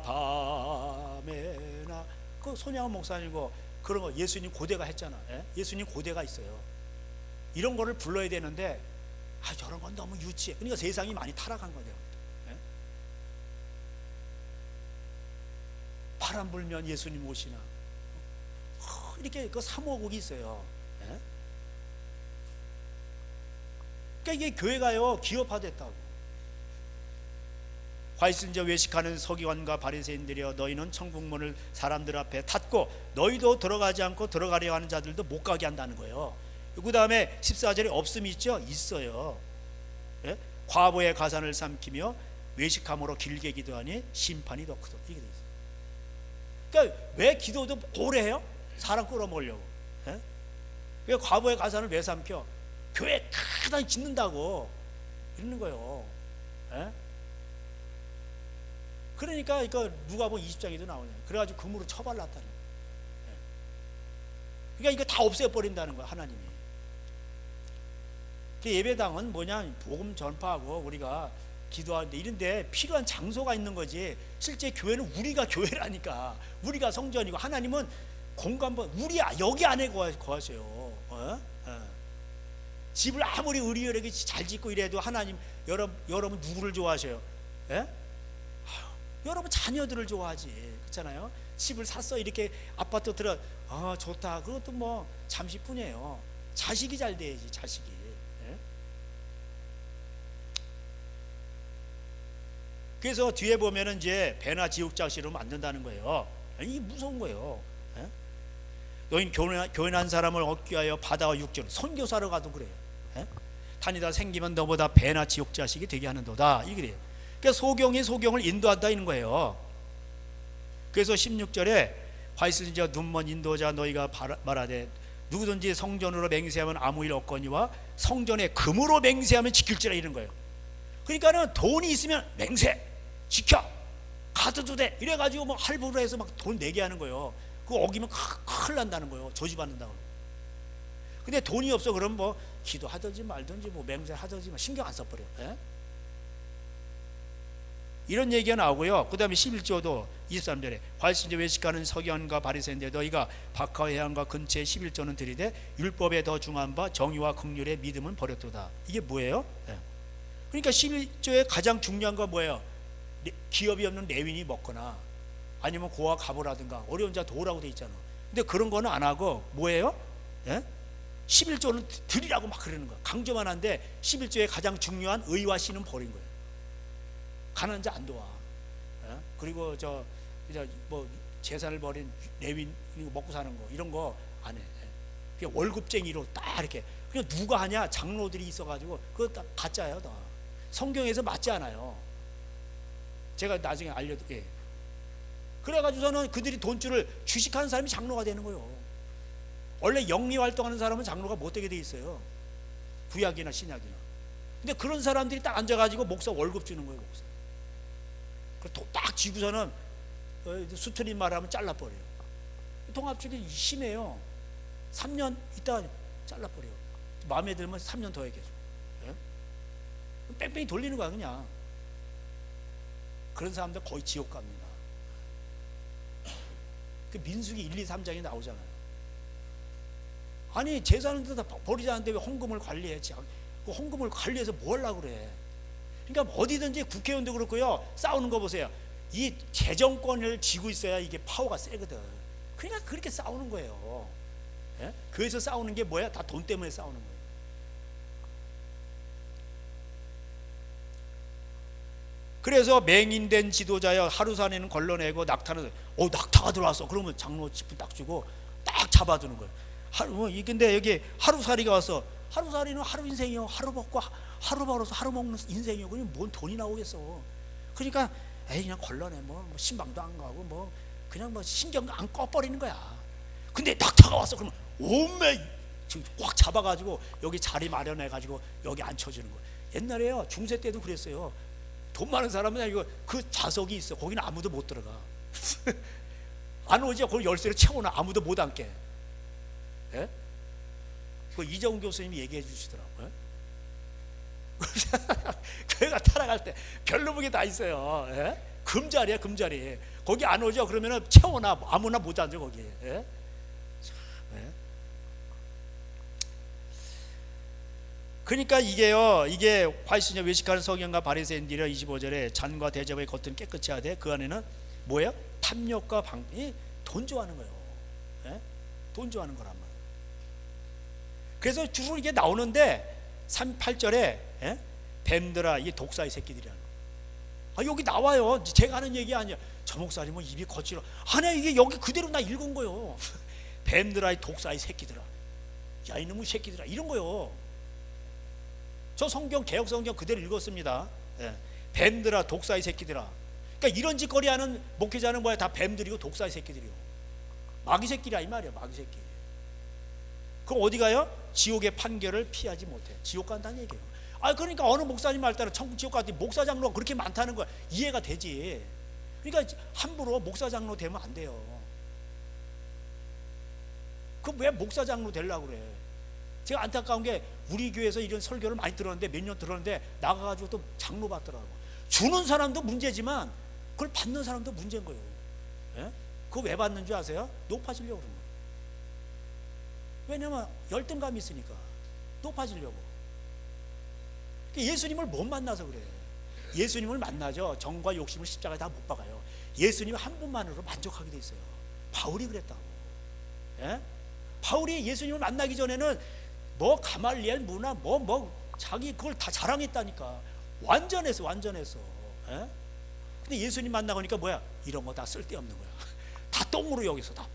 밤에나 그 손양원 목사님고 그런 거 예수님 고대가 했잖아. 예? 예수님 고대가 있어요. 이런 거를 불러야 되는데 저런 건 너무 유치해. 그러니까 세상이 많이 타락한 거예요. 예? 바람 불면 예수님 오시나 이렇게 그 사모곡이 있어요. 예? 그러니까 이게 교회가요 기업화됐다고. 과실자 외식하는 서기관과 바리새인들이여 너희는 천국문을 사람들 앞에 닫고 너희도 들어가지 않고 들어가려 하는 자들도 못 가게 한다는 거예요. 그 다음에 14절에 없음이 있죠? 있어요. 예? 과부의 가산을 삼키며 외식함으로 길게 기도하니 심판이 더 크다. 이게 돼 있어요. 그러니까 왜 기도도 오래 해요? 사람 끌어모으려고. 예? 왜 과부의 가산을 왜 삼켜? 교회 크다니 짓는다고 이러는 거예요. 예? 그러니까 이거 누가복음 20장에도 나오네요. 그래가지고 금으로 처발랐다는 거예요. 예. 그러니까 이거 다 없애버린다는 거예요, 하나님이. 예배당은 뭐냐, 복음 전파하고 우리가 기도하는데 이런데 필요한 장소가 있는 거지. 실제 교회는 우리가 교회라니까. 우리가 성전이고 하나님은 공간번 여기 안에 거하세요. 집을 아무리 의리하게 잘 짓고 이래도 하나님 여러분 누구를 좋아하셔요? 예? 여러분 자녀들을 좋아하지. 그렇잖아요. 집을 샀어 이렇게 아파트 들어 좋다. 그것도 뭐 잠시뿐이에요. 자식이 잘 돼야지. 자식이. 예? 그래서 뒤에 보면은 이제 배나 지옥장식으로 만든다는 거예요. 이게 무서운 거예요. 예? 너희는 교훈한 사람을 얻기 위하여 바다와 육지로 선교사로 가도 그래요. 예? 다니다 생기면 너보다 배나 지옥자식이 되게 하는도다. 이게 그래요. 그러니까 소경이 소경을 인도한다 이런 거예요. 그래서 16절에 과실자 눈먼 인도자 너희가 말하되 누구든지 성전으로 맹세하면 아무 일 없거니와 성전에 금으로 맹세하면 지킬지라 이런 거예요. 그러니까는 돈이 있으면 맹세 지켜 가져도 돼 이래가지고 뭐 할부로 해서 막 돈 내게 하는 거예요. 그거 어기면 큰일 난다는 거예요. 저주받는다고. 근데 돈이 없어 그러면 뭐 기도하든지 말든지 뭐 맹세하든지 뭐 신경 안 써버려. 예? 이런 얘기가 나오고요. 그 다음에 11조도 23절에 과실자 외식하는 서기관과 바리새인들 너희가 박하와 해안과 근처에 11조는 들이되 율법에 더 중한 바 정의와 긍휼의 믿음은 버렸도다. 이게 뭐예요? 예. 그러니까 11조의 가장 중요한 건 뭐예요? 기업이 없는 레윈이 먹거나 아니면 고아 가보라든가 어려운 자 도우라고 돼 있잖아. 근데 그런 거는 안 하고 뭐예요? 예? 11조는 드리라고 막 그러는 거야. 강조만 한데 11조의 가장 중요한 의와 신은 버린 거예요. 가난한 자 안 도와. 예? 그리고 뭐 재산을 버린 레윈 먹고 사는 거 이런 거 안 해. 예? 그냥 월급쟁이로 딱 이렇게 그냥 누가 하냐? 장로들이 있어가지고 그거 다 가짜예요. 다. 성경에서 맞지 않아요. 제가 나중에 알려드릴게요. 그래가지고서는 그들이 돈줄을 주식하는 사람이 장로가 되는 거예요. 원래 영리 활동하는 사람은 장로가 못 되게 돼 있어요. 구약이나 신약이나. 근데 그런 사람들이 딱 앉아가지고 목사 월급 주는 거예요. 목사. 딱 쥐고서는 수트린 말하면 잘라버려요. 통합주기 심해요. 3년 있다 잘라버려요. 마음에 들면 3년 더 해계속. 예? 뺑뺑이 돌리는 거야 그냥. 그런 사람들 거의 지옥 갑니다. 그 민수기 1, 2, 3장에 나오잖아요. 아니 재산을 다 버리자는데 왜 헌금을 관리했지? 그 헌금을 관리해서 뭐 하려고 그래? 그러니까 어디든지 국회의원도 그렇고요. 싸우는 거 보세요. 이 재정권을 쥐고 있어야 이게 파워가 세거든. 그러니까 그렇게 싸우는 거예요. 예? 그래서 싸우는 게 뭐야? 다 돈 때문에 싸우는 거예요. 그래서 맹인된 지도자여 하루산에는 걸러내고 낙타는 낙타가 들어왔어. 그러면 장로 지품 딱 주고 딱 잡아두는 거예요. 근데 여기 하루살이가 와서 하루살이는 하루 인생이요. 하루 먹고 하루 벌어서 하루 먹는 인생이요. 그럼 뭔 돈이 나오겠어. 그러니까 그냥 걸러내 뭐 신방도 안 가고 뭐 그냥 뭐 신경 안 꺼버리는 거야. 근데 낙타가 왔어. 그러면 온매 지금 꽉 잡아가지고 여기 자리 마련해가지고 여기 앉혀주는 거예요. 옛날에요 중세 때도 그랬어요. 돈 많은 사람은 이거 그 좌석이 있어. 거기는 아무도 못 들어가. 안 오지. 거기 열쇠를 채워놔. 아무도 못 앉게. 예? 그 이정훈 교수님이 얘기해 주시더라고요. 교회가 따라갈 때 별로보게 다 있어요. 예? 금자리야 금자리. 거기 안 오죠. 그러면은 채워놔. 아무나 못 앉아 거기에. 예? 그러니까 이게 활신여 외식하는 서기관과 바리새인들이여 25절에 잔과 대접의 겉은 깨끗이 하되 그 안에는 뭐예요? 탐욕과 돈 좋아하는 거예요. 예? 돈 좋아하는 거란 말이에요. 그래서 주로 이게 나오는데 38절에 예? 뱀들아 이 독사의 새끼들이라는 거. 여기 나와요. 제가 하는 얘기 아니야. 저 목사님은 뭐 입이 거칠어. 아니 이게 여기 그대로 나 읽은 거요. 뱀들아 이 독사의 새끼들아. 야 이놈의 새끼들아 이런 거요. 저 성경 개혁 성경 그대로 읽었습니다. 예. 뱀들아 독사의 새끼들아. 그러니까 이런 짓거리 하는 목회자는 뭐야? 다 뱀들이고 독사의 새끼들이요. 마귀 새끼라 이 말이야. 마귀 새끼. 그럼 어디 가요? 지옥의 판결을 피하지 못해. 지옥 간다는 얘기예요. 그러니까 어느 목사님 말 따라 천국 지옥 갔더니 목사 장로가 그렇게 많다는 거야. 이해가 되지. 그러니까 함부로 목사 장로 되면 안 돼요. 그럼 왜 목사 장로 되려고 그래? 제가 안타까운 게 우리 교회에서 이런 설교를 많이 들었는데 몇 년 들었는데 나가가지고 또 장로 받더라고. 주는 사람도 문제지만 그걸 받는 사람도 문제인 거예요. 예? 그거 왜 받는 줄 아세요? 높아지려고 그러는 거예요. 왜냐면 열등감이 있으니까 높아지려고. 예수님을 못 만나서 그래. 예수님을 만나죠. 정과 욕심을 십자가에 다 못 박아요. 예수님 한 분만으로 만족하게 돼 있어요. 바울이 그랬다고. 예? 바울이 예수님을 만나기 전에는 뭐 가말리엘 문화 자기 그걸 다 자랑했다니까. 완전했어. 예? 근데 예수님 만나보니까 뭐야? 이런 거 다 쓸데없는 거야. 다 똥으로 여기서 다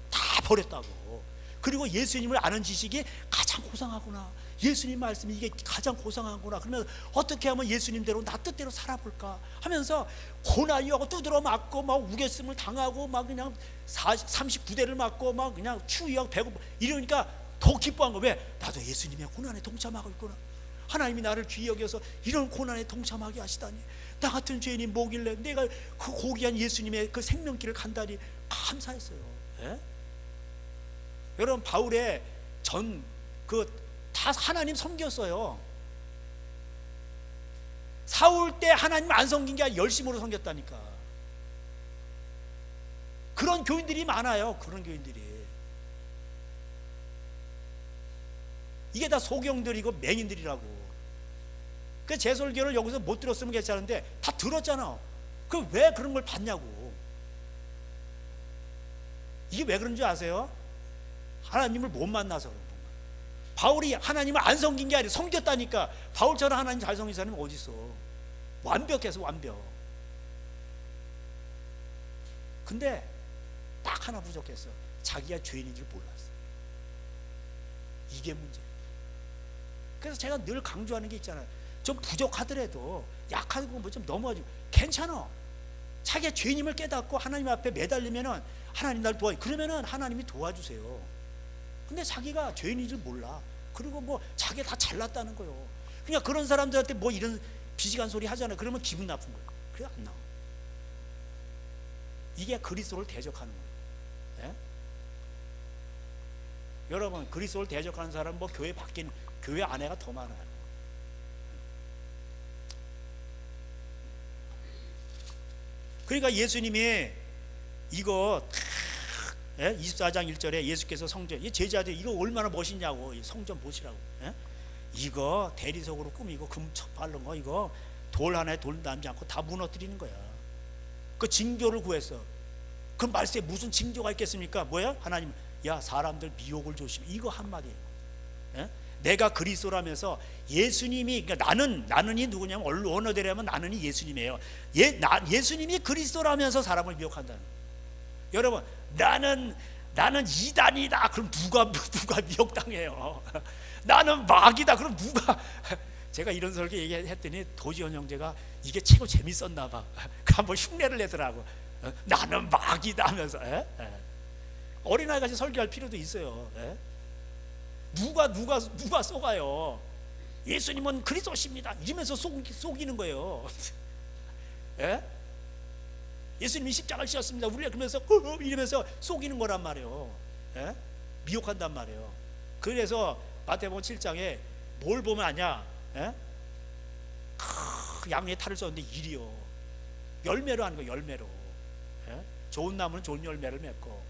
버렸다고. 그리고 예수님을 아는 지식이 가장 고상하구나. 예수님 말씀이 이게 가장 고상하구나. 그러면 어떻게 하면 예수님대로 나 뜻대로 살아볼까 하면서 고난이하고 두드러 맞고 막 우겼음을 당하고 막 그냥 39대를 맞고 막 그냥 추위하고 배고파 이러니까 더 기뻐한 거. 왜? 나도 예수님의 고난에 동참하고 있구나. 하나님이 나를 귀히 여겨서 이런 고난에 동참하게 하시다니. 나 같은 죄인이 뭐길래 내가 그 고귀한 예수님의 그 생명길을 간다니 감사했어요. 예? 여러분 바울의 다 하나님 섬겼어요. 사울 때 하나님 안 섬긴 게 아니라 열심으로 섬겼다니까. 그런 교인들이 많아요. 그런 교인들이. 이게 다 소경들이고 맹인들이라고. 그 제 설교를 여기서 못 들었으면 괜찮은데 다 들었잖아. 그 왜 그런 걸 봤냐고. 이게 왜 그런 줄 아세요? 하나님을 못 만나서 그런 거예요. 바울이 하나님을 안 섬긴 게 아니라 섬겼다니까. 바울처럼 하나님 잘 섬긴 사람이 어디 있어? 완벽해서 완벽. 근데 딱 하나 부족했어. 자기가 죄인인 줄 몰랐어. 이게 문제예요. 그래서 제가 늘 강조하는 게 있잖아요. 좀 부족하더라도 약하고 뭐 좀 넘어가지고 괜찮아. 자기가 죄인임을 깨닫고 하나님 앞에 매달리면은 하나님 날 도와. 그러면은 하나님이 도와주세요. 근데 자기가 죄인인 줄 몰라. 그리고 뭐 자기가 다 잘났다는 거예요. 그러니까 그런 사람들한테 뭐 이런 비지간 소리 하잖아요. 그러면 기분 나쁜 거예요. 그래 안 나와. 이게 그리스도를 대적하는 거예요. 예? 여러분 그리스도를 대적하는 사람은 뭐 교회 밖에 교회 안에가 더 많아요. 그러니까 예수님이 이거 24장 1절에 예수께서 성전, 이 제자들 이거 얼마나 멋있냐고. 성전 보시라고. 이거 대리석으로 꾸미고 금척 바른 거 이거 돌 하나에 돌 남지 않고 다 무너뜨리는 거야. 그 징조를 구했어. 그 말씀에 무슨 징조가 있겠습니까? 뭐야? 하나님, 야 사람들 미혹을 조심해. 이거 한마디예요. 내가 그리스도라면서 예수님이, 그러니까 나는이 누구냐면 원어대로 하면 나는이 예수님이에요. 예수님이 그리스도라면서 사람을 미혹한다는 거예요. 여러분, 나는 이단이다. 그럼 누가 미혹당해요? 나는 마귀다. 그럼 누가? 제가 이런 설교 얘기했더니 도지현 형제가 이게 최고 재밌었나 봐. 한번 흉내를 내더라고. 나는 마귀다 하면서. 어린아이같이 설교할 필요도 있어요. 누가 속아요? 예수님은 그리스도십니다 이러면서 속이는 거예요. 예수님이 십자가를 지었습니다 우리가 그러면서 이러면서 속이는 거란 말이에요. 미혹한단 말이에요. 그래서 마태복음 7장에 뭘 보면 아냐? 양의 탈을 썼는데 일이요. 열매로 하는 거예요. 열매로. 좋은 나무는 좋은 열매를 맺고,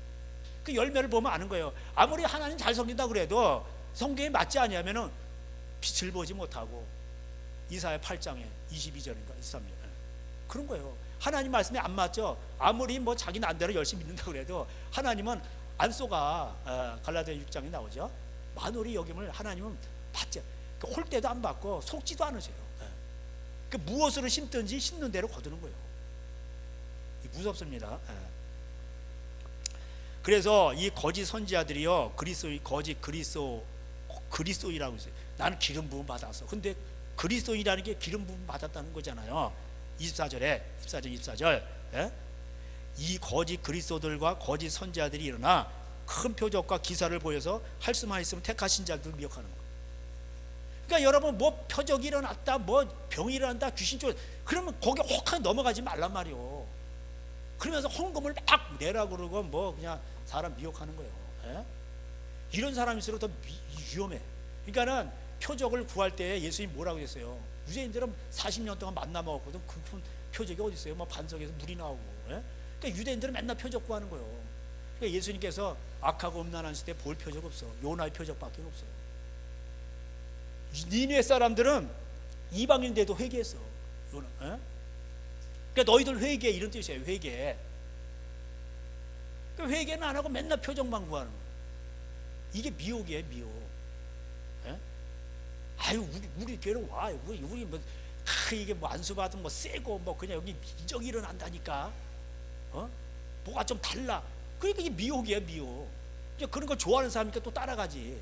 그 열매를 보면 아는 거예요. 아무리 하나님 잘 섬긴다 그래도 성경에 맞지 않으면은 빛을 보지 못하고, 이사야 8장에 22절인가 23절 그런 거예요. 하나님 말씀에 안 맞죠. 아무리 뭐 자기 난대로 열심히 믿는다 그래도 하나님은 안 쏘가. 갈라디아 6장에 나오죠. 만월이 여김을 하나님은 받죠. 홀 때도 안 받고 속지도 않으세요. 그 무엇으로 심든지 심는 대로 거두는 거예요. 무섭습니다. 그래서 이 거짓 선지자들이요, 그리스도이라고 했어요. 나는 기름 부음 받았어. 근데 그리스도이라는 게 기름 부음 받았다는 거잖아요. 24절. 이 거짓 그리스도들과 거짓 선지자들이 일어나 큰 표적과 기사를 보여서 할 수만 있으면 택하신 자들을 미혹하는 거예요. 그러니까 여러분, 뭐 표적이 일어났다, 뭐 병이 일어난다, 귀신 쫓아, 그러면 거기 혹하게 넘어가지 말란 말이요. 그러면서 헌금을 막 내라 그러고 뭐 그냥 사람 미혹하는 거예요. 이런 사람일수록 더 위험해. 그러니까는 표적을 구할 때 예수님이 뭐라고 했어요? 유대인들은 40년 동안 만나 먹었거든. 그 표적이 어디 있어요? 뭐 반석에서 물이 나오고. 그러니까 유대인들은 맨날 표적 구하는 거예요. 그러니까 예수님께서 악하고 음란한 시대에 볼 표적 없어. 요나의 표적밖에 없어. 니네 사람들은 이방인데도 회개했어. 그러니까 너희들 회개, 이런 뜻이에요. 회개. 그러니까 회개는 안 하고 맨날 표적만 구하는 거예요. 이게 미혹이에요, 미혹. 아유, 우리 교회로 와. 우리 뭐 이게 뭐 안수 받은 뭐 세고 뭐 그냥 여기 이적이 일어난다니까. 뭐가 좀 달라. 그러니까 이게 미혹이에요, 미혹. 그런 걸 좋아하는 사람이니까 또 따라가지.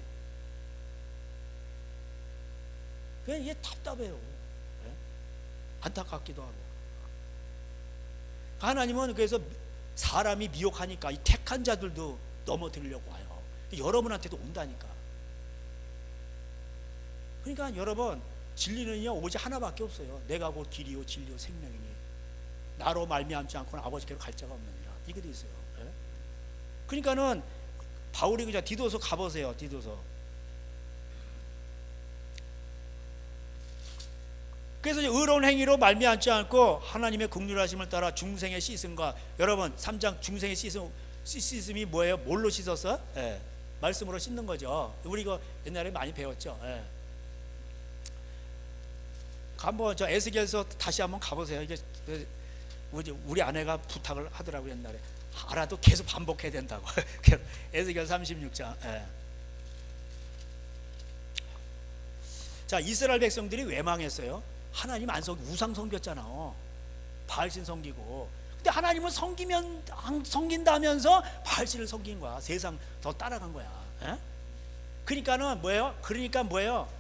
그냥 이게 답답해요. 안타깝기도 하고. 하나님은 그래서 사람이 미혹하니까 이 택한 자들도 넘어뜨리려고 와요. 여러분한테도 온다니까. 그러니까 여러분, 진리는요 오직 하나밖에 없어요. 내가 곧 길이요 진리요 생명이니 나로 말미암지 않고는 아버지께로 갈 자가 없느니라. 이게 돼 있어요. 그러니까는 바울이 그냥 디도서 가보세요. 디도서. 그래서 의로운 행위로 말미암지 않고 하나님의 긍휼하심을 따라 중생의 씻음과, 여러분 3장 중생의 씻음이 뭐예요? 뭘로 씻었어? 말씀으로 씻는 거죠. 우리 이거 옛날에 많이 배웠죠. 한번 저 에스겔서 다시 한번 가보세요. 이게 우리 아내가 부탁을 하더라고 옛날에. 알아도 계속 반복해야 된다고. 에스겔 36장. 자, 이스라엘 백성들이 왜 망했어요? 하나님 안 섬기, 우상 섬겼잖아. 바알신 섬기고. 근데 하나님은 섬긴다면서 바알신을 섬긴 거야. 세상 더 따라간 거야. 그러니까는 뭐예요?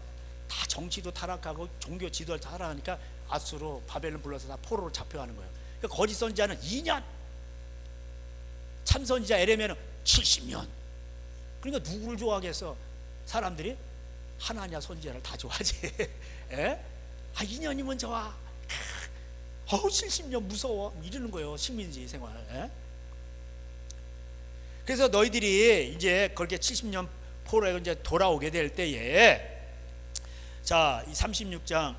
다 정치도 타락하고 종교 지도를 타락하니까 아수로 바벨론 불러서 다 포로로 잡혀가는 거예요. 그러니까 거짓 선지자는 2년, 참 선지자 에레미야는 70년. 그러니까 누구를 좋아하겠어? 사람들이 하나냐 선지자를 다 좋아하지. 2년이면 좋아. 70년 무서워. 이러는 거예요. 식민지 생활. 그래서 너희들이 이제 그렇게 70년 포로에 이제 돌아오게 될 때에, 자, 36장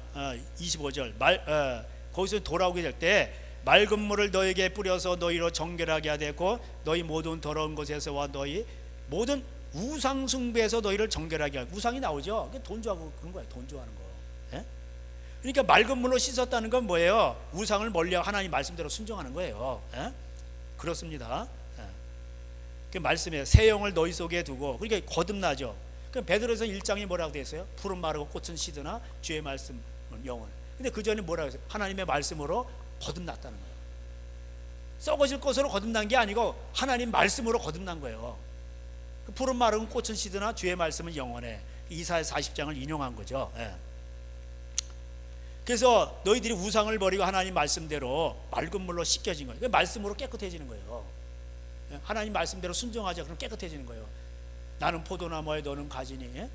25절 거기서 돌아오게 될 때 맑은 물을 너에게 뿌려서 너희로 정결하게 하되고 너희 모든 더러운 것에서와 너희 모든 우상 숭배에서 너희를 정결하게 하고. 우상이 나오죠. 돈 좋아하고 그런 거예요. 돈 좋아하는 거. 그러니까 맑은 물로 씻었다는 건 뭐예요? 우상을 멀리하고 하나님 말씀대로 순종하는 거예요. 그렇습니다. 그 말씀에 새 영을 너희 속에 두고, 그러니까 거듭나죠. 그 베드로서 1장에 뭐라고 되어 있어요? 푸른 마르고 꽃은 시드나 주의 말씀은 영원해. 근데 그 전에 뭐라고 했어요? 하나님의 말씀으로 거듭났다는 거예요. 썩어질 것으로 거듭난 게 아니고 하나님 말씀으로 거듭난 거예요. 그 푸른 마른 꽃은 시드나 주의 말씀은 영원해. 이사야 40장을 인용한 거죠. 예. 그래서 너희들이 우상을 버리고 하나님 말씀대로 맑은 물로 씻겨진 거예요. 말씀으로 깨끗해지는 거예요. 예. 하나님 말씀대로 순종하자. 그럼 깨끗해지는 거예요. 나는 포도나무에 너는 가지니,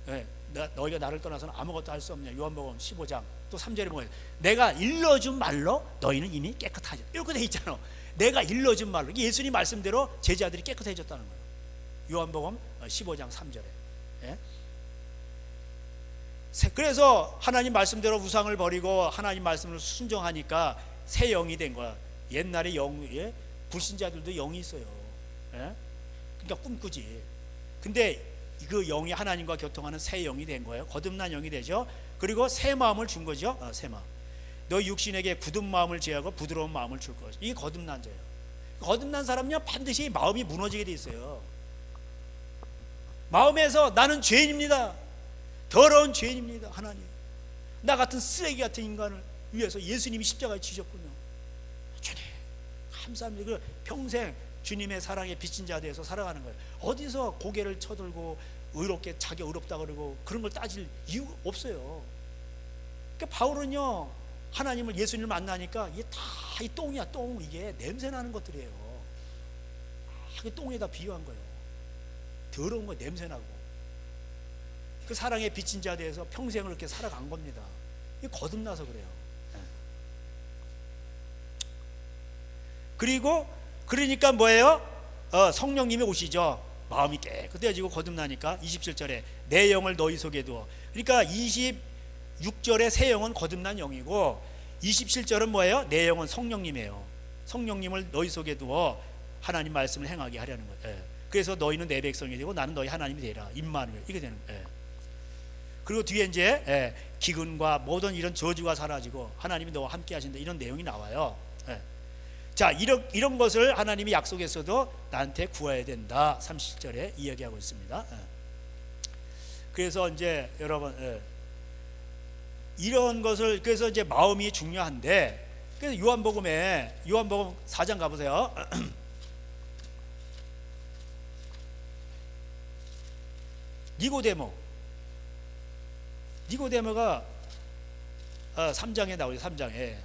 예? 너희가 나를 떠나서는 아무것도 할 수 없냐. 요한복음 15장 또 3절에 뭐예요? 내가 일러준 말로 너희는 이미 깨끗하죠. 이렇게 돼 있잖아. 내가 일러준 말로, 예수님 말씀대로 제자들이 깨끗해졌다는 거예요. 요한복음 15장 3절에. 예? 그래서 하나님 말씀대로 우상을 버리고 하나님 말씀을 순종하니까 새 영이 된 거야. 옛날에 예? 불신자들도 영이 있어요. 예? 그러니까 꿈꾸지. 근데 그 영이 하나님과 교통하는 새 영이 된 거예요. 거듭난 영이 되죠. 그리고 새 마음을 준 거죠. 새 마음. 너 육신에게 굳은 마음을 제하고 부드러운 마음을 줄 것이다. 이게 거듭난 자예요. 거듭난 사람은요 반드시 마음이 무너지게 돼 있어요. 마음에서 나는 죄인입니다. 더러운 죄인입니다. 하나님, 나 같은 쓰레기 같은 인간을 위해서 예수님이 십자가에 지셨군요. 주님 감사합니다. 평생 주님의 사랑에 빚진 자 되어서 살아가는 거예요. 어디서 고개를 쳐들고 의롭게 자기 의롭다 그러고 그런 걸 따질 이유가 없어요. 그러니까 바울은요 하나님을, 예수님을 만나니까 이게 다 이 똥이야. 똥. 이게 냄새 나는 것들이에요. 이게 똥에다 비유한 거예요. 더러운 거 냄새 나고. 그 사랑에 빚진 자 되어서 평생을 이렇게 살아간 겁니다. 이게 거듭나서 그래요. 그리고 그러니까 뭐예요? 성령님이 오시죠. 마음이 깨끗해지고 거듭나니까 27절에 내 영을 너희 속에 두어. 그러니까 26절에 새 영은 거듭난 영이고 27절은 뭐예요? 내 영은 성령님이에요. 성령님을 너희 속에 두어 하나님 말씀을 행하게 하려는 거예요. 그래서 너희는 내 백성이 되고 나는 너희 하나님이 되라. 임마누엘. 이게 되는 거예요. 그리고 뒤에 이제 기근과 모든 이런 저주가 사라지고 하나님이 너와 함께 하신다. 이런 내용이 나와요. 자, 이런 것을 하나님이 약속했어도 나한테 구해야 된다. 30절에 이야기하고 있습니다. 그래서 이제 여러분 이런 것을, 그래서 이제 마음이 중요한데, 그래서 요한복음 4장 가보세요. 니고데모가 3장에 나오죠. 3장에.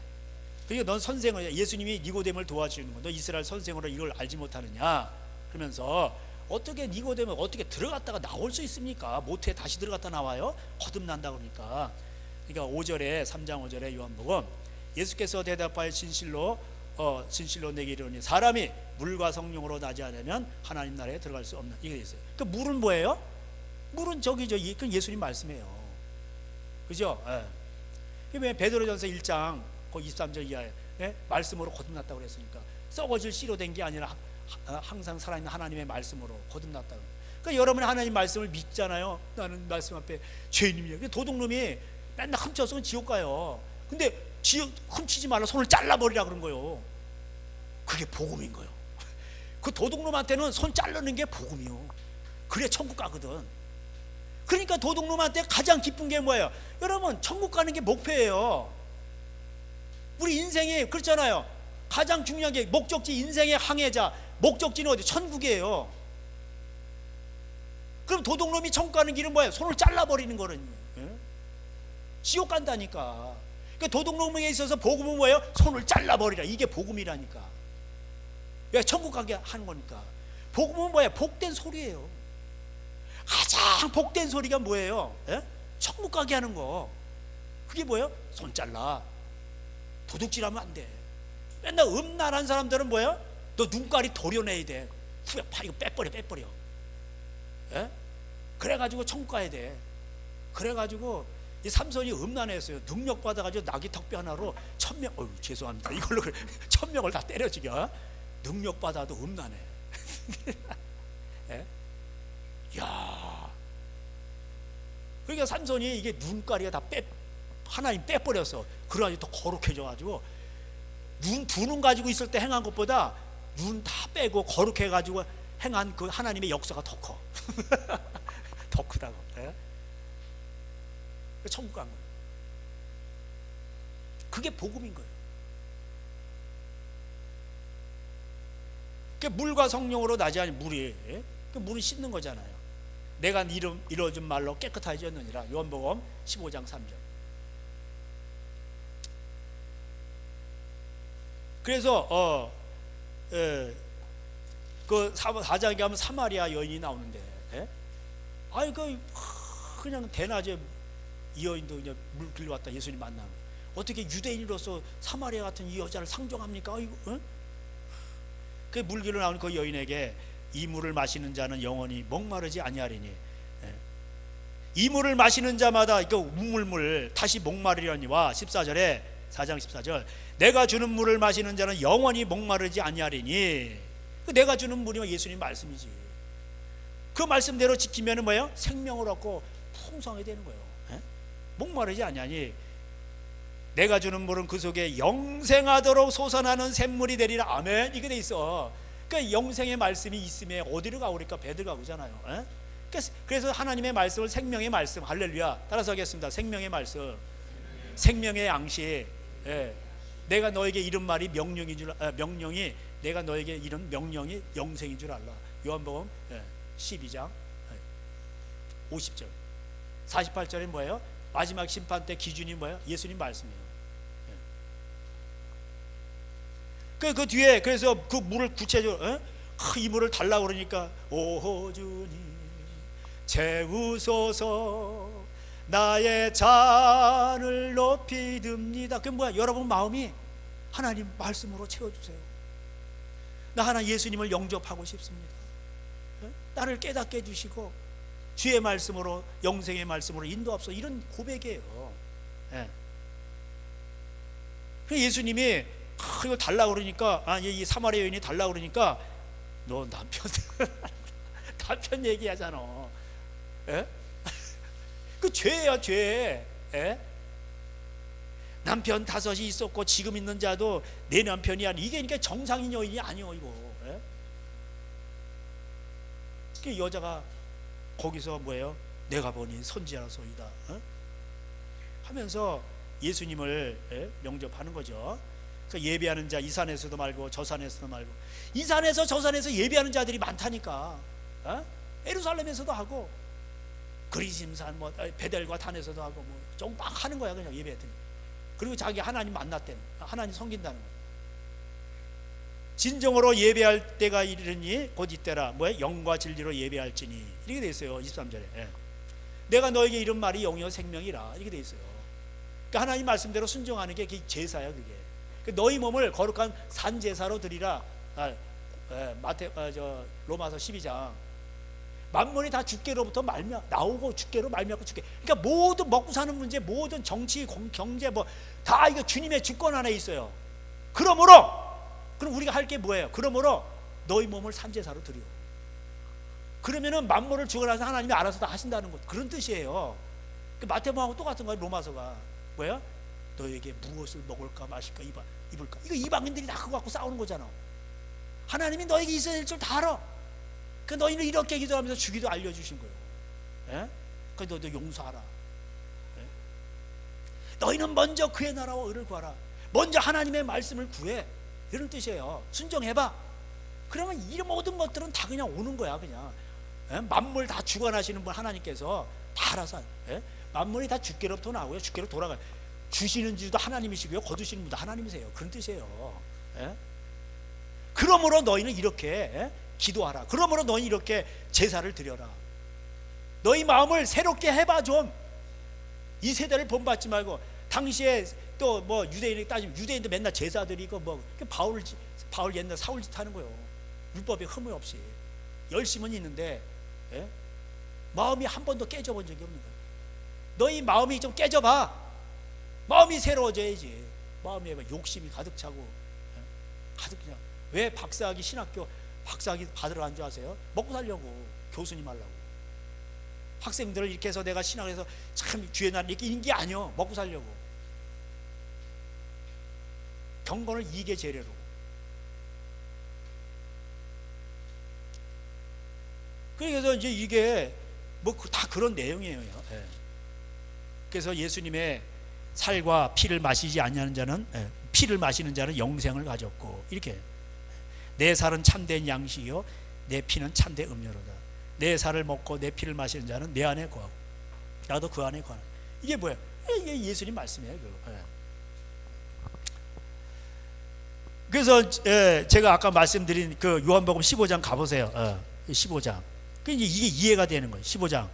그러니까 넌 선생을, 예수님이 니고데모를 도와주는 거, 너 이스라엘 선생으로 이걸 알지 못하느냐 그러면서, 어떻게 니고데모 어떻게 들어갔다가 나올 수 있습니까? 모태에 다시 들어갔다 나와요? 거듭난다 그러니까. 그러니까 5절에 3장 5절에 요한복음, 예수께서 대답하여 진실로 내게 이르노니 사람이 물과 성령으로 나지 않으면 하나님 나라에 들어갈 수 없는, 이게 있어요. 그 물은 뭐예요? 물은 저기죠. 그 예수님 말씀이에요. 그죠? 왜 베드로전서 1장 23절 이하에 말씀으로 거듭났다고 그랬으니까, 썩어질 씨로 된 게 아니라 항상 살아있는 하나님의 말씀으로 거듭났다고. 그러니까 여러분이 하나님 말씀을 믿잖아요. 나는 말씀 앞에 죄인입니다. 도둑놈이 맨날 훔쳐서 지옥 가요. 근데 훔치지 말라, 손을 잘라버리라 그런 거예요. 그게 복음인 거예요. 그 도둑놈한테는 손 자르는 게 복음이요. 그래 천국 가거든. 그러니까 도둑놈한테 가장 기쁜 게 뭐예요? 여러분, 천국 가는 게 목표예요. 우리 인생이 그렇잖아요. 가장 중요한 게 목적지, 인생의 항해자 목적지는 어디? 천국이에요. 그럼 도둑놈이 천국 가는 길은 뭐예요? 손을 잘라버리는 거거든요. 지옥 간다니까. 그러니까 도둑놈에게 있어서 복음은 뭐예요? 손을 잘라버리라. 이게 복음이라니까. 왜? 천국 가게 하는 거니까. 복음은 뭐예요? 복된 소리예요. 가장 복된 소리가 뭐예요? 천국 가게 하는 거. 그게 뭐예요? 손 잘라. 도둑질하면 안 돼. 맨날 음란한 사람들은 뭐예요? 너 눈깔이 도려내야 돼. 후에 파 이거 빼버려. 그래가지고 천국 가야 돼. 그래가지고 이 삼손이 음란했어요. 능력 받아가지고 나귀 턱뼈 하나로 1000명, 죄송합니다. 이걸로 1000명을 다 때려 죽여. 능력 받아도 음란해. 야, 그러니까 삼손이 이게 눈가리가 다 하나님 빼버렸어. 그래가지고 더 거룩해져가지고, 눈 두 눈 가지고 있을 때 행한 것보다 눈 다 빼고 거룩해가지고 행한 그 하나님의 역사가 더 커. 더 크다고. 예? 천국 간 거예요. 그게 복음인 거예요. 그 물과 성령으로 나지 아니 물이, 예? 그 물은 씻는 거잖아요. 내가 이뤄준 말로 깨끗하여졌느니라. 요한복음 15장 3절. 그래서 그 4장에 가면 사마리아 여인이 나오는데, 예? 아이 그냥 대낮에 이 여인도 이제 물길 왔다 예수님 만나는 거예요. 어떻게 유대인으로서 사마리아 같은 이 여자를 상종합니까? 아이고, 어? 그 물길로 나오는 그 여인에게 이 물을 마시는 자는 영원히 목마르지 아니하리니, 예. 이 물을 마시는 자마다 이거 우물물 다시 목마르려니와 14절에 4장 14절 내가 주는 물을 마시는 자는 영원히 목마르지 아니하리니, 내가 주는 물이 예수님 말씀이지. 그 말씀대로 지키면 뭐예요? 생명을 얻고 풍성하게 되는 거예요. 예? 목마르지 아니하니 내가 주는 물은 그 속에 영생하도록 솟아나는 샘물이 되리라. 아멘. 이게 돼 있어. 그러니까 영생의 말씀이 있으면 어디로 가오니까 배들 가고잖아요. 예? 그래서 하나님의 말씀을 생명의 말씀, 할렐루야. 따라서 하겠습니다. 생명의 말씀, 생명의 양식. 예. 내가 너에게 이런 말이 명령인 줄, 명령이 내가 너에게 이런 명령이 영생인 줄 알라. 요한복음 12장 50절. 48절에 뭐예요? 마지막 심판 때 기준이 뭐예요? 예수님 말씀이에요. 그 뒤에 그래서 그 물을 구체적으로, 이 물을 달라고 그러니까 오 주님 채우소서 나의 잔을 높이 듭니다. 그게 뭐야? 여러분 마음이 하나님 말씀으로 채워주세요. 나 하나 예수님을 영접하고 싶습니다. 나를 깨닫게 해주시고 주의 말씀으로 영생의 말씀으로 인도합소서. 이런 고백이에요. 예수님이 이거 달라고 그러니까, 이 사마리아 여인이 달라고 그러니까 너 남편 얘기하잖아. 그 죄야 죄. 남편 5이 있었고 지금 있는 자도 내 남편이 아니, 이게 그러니까 정상인 여인이 아니요 이거. 그 여자가 거기서 뭐예요? 내가 보니 선지자로소이다 하면서 예수님을 영접하는 거죠. 그래서 예배하는 자 이 산에서도 말고 저 산에서도 말고, 이 산에서 저 산에서 예배하는 자들이 많다니까. 예루살렘에서도 하고 그리심산 뭐 베델과 단에서도 하고 뭐 좀 막 하는 거야 그냥 예배했더니. 그리고 자기 하나님 만났대는, 하나님 섬긴다는 거야. 진정으로 예배할 때가 이르니 곧 이때라. 뭐야? 영과 진리로 예배할지니. 이렇게 돼 있어요. 23절에. 내가 너에게 이런 말이 영이요 생명이라. 이렇게 돼 있어요. 그러니까 하나님 말씀대로 순종하는 게 제사야 그게. 너희 몸을 거룩한 산제사로 드리라. 로마서 12장. 만물이 다 주께로부터 나오고 주께로 말미암고 주께. 그러니까 모든 먹고 사는 문제, 모든 정치, 경제 뭐 다 이거 주님의 주권 안에 있어요. 그러므로 그럼 우리가 할 게 뭐예요? 그러므로 너희 몸을 산제사로 드려. 그러면은 만물을 주관하셔서 하나님이 알아서 다 하신다는 것, 그런 뜻이에요. 마태복음하고 똑같은 거예요. 로마서가 뭐야? 너에게 무엇을 먹을까 마실까 입을까. 이거 이방인들이 다 그거 갖고 싸우는 거잖아. 하나님이 너에게 있어야 될 줄 다 알아. 그 너희는 이렇게 기도하면서 주기도 알려주신 거예요. 그 너도 용서하라. 너희는 먼저 그의 나라와 의를 구하라. 먼저 하나님의 말씀을 구해. 이런 뜻이에요. 순종해봐. 그러면 이 모든 것들은 다 그냥 오는 거야. 그냥 만물 다 주관하시는 분 하나님께서 다 알아서. 만물이 다 주께로부터 나오고요. 주께로 돌아가요. 주시는 주도 하나님이시고요. 거두시는 분도 하나님이세요. 그런 뜻이에요. 그러므로 너희는 이렇게 기도하라. 그러므로 너희 이렇게 제사를 드려라. 너희 마음을 새롭게 해봐 좀. 이 세대를 본받지 말고. 당시에 또 뭐 유대인이 따지면 유대인도 맨날 제사 드리고 뭐 바울 옛날 사울 짓 하는 거예요. 율법에 흠이 없이 열심은 있는데 마음이 한 번도 깨져본 적이 없는 거예요. 너희 마음이 좀 깨져봐. 마음이 새로워져야지. 마음에 욕심이 가득 차고 가득 그냥. 왜 박사학위 신학교 박사학위 받으러 간 줄 아세요? 먹고 살려고. 교수님 하려고. 학생들을 이렇게 해서 내가 신학에서 참 주의 나라 이렇게 있는 게 아니요. 먹고 살려고. 경건을 이게 재료로. 그래서 이제 이게 뭐 다 그런 내용이에요. 예. 그래서 예수님의 살과 피를 마시지 않냐는 자는 피를 마시는 자는 영생을 가졌고, 이렇게 내 살은 참된 양식이요 내 피는 참된 음료로다. 내 살을 먹고 내 피를 마시는 자는 내 안에 거하고 나도 그 안에 거하는. 이게 뭐야? 이게 예수님 말씀이에요. 그래서 제가 아까 말씀드린 그 요한복음 15장 가보세요. 15장. 이게 이해가 되는 거예요. 15장.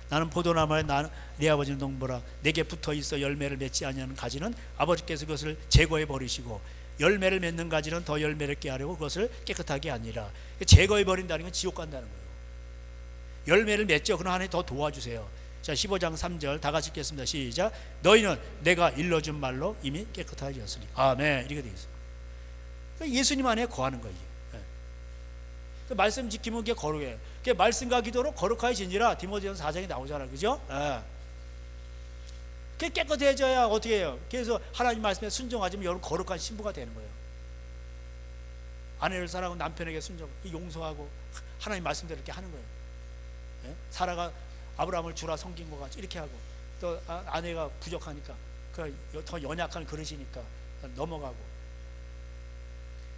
나는 포도나무에 나는 내 아버지는 동보라. 내게 붙어 있어 열매를 맺지 아니하는 가지는 아버지께서 그것을 제거해 버리시고 열매를 맺는 가지는 더 열매를 깨하려고 그것을 깨끗하게 하니라. 제거해 버린다는 건 지옥 간다는 거예요. 열매를 맺죠. 그럼 하나님 더 도와주세요. 자, 15장 3절 다 같이 읽겠습니다. 시작. 너희는 내가 일러준 말로 이미 깨끗하였으니 아멘. 이렇게 되어 있어요. 그러니까 예수님 안에 거하는 거예요. 그 말씀 지키면 그게 거룩해요. 그게 말씀과 기도로 거룩하여지니라. 디모데전서 4장에 나오잖아요. 그죠? 그게 깨끗해져야 어떻게 해요? 그래서 하나님 말씀에 순종하지만 여러분 거룩한 신부가 되는 거예요. 아내를 사랑하고 남편에게 순종, 용서하고 하나님 말씀대로 이렇게 하는 거예요. 사라가 아브라함을 주라 섬긴 것 같이 이렇게 하고, 또 아내가 부족하니까 더 연약한 그릇이니까 넘어가고.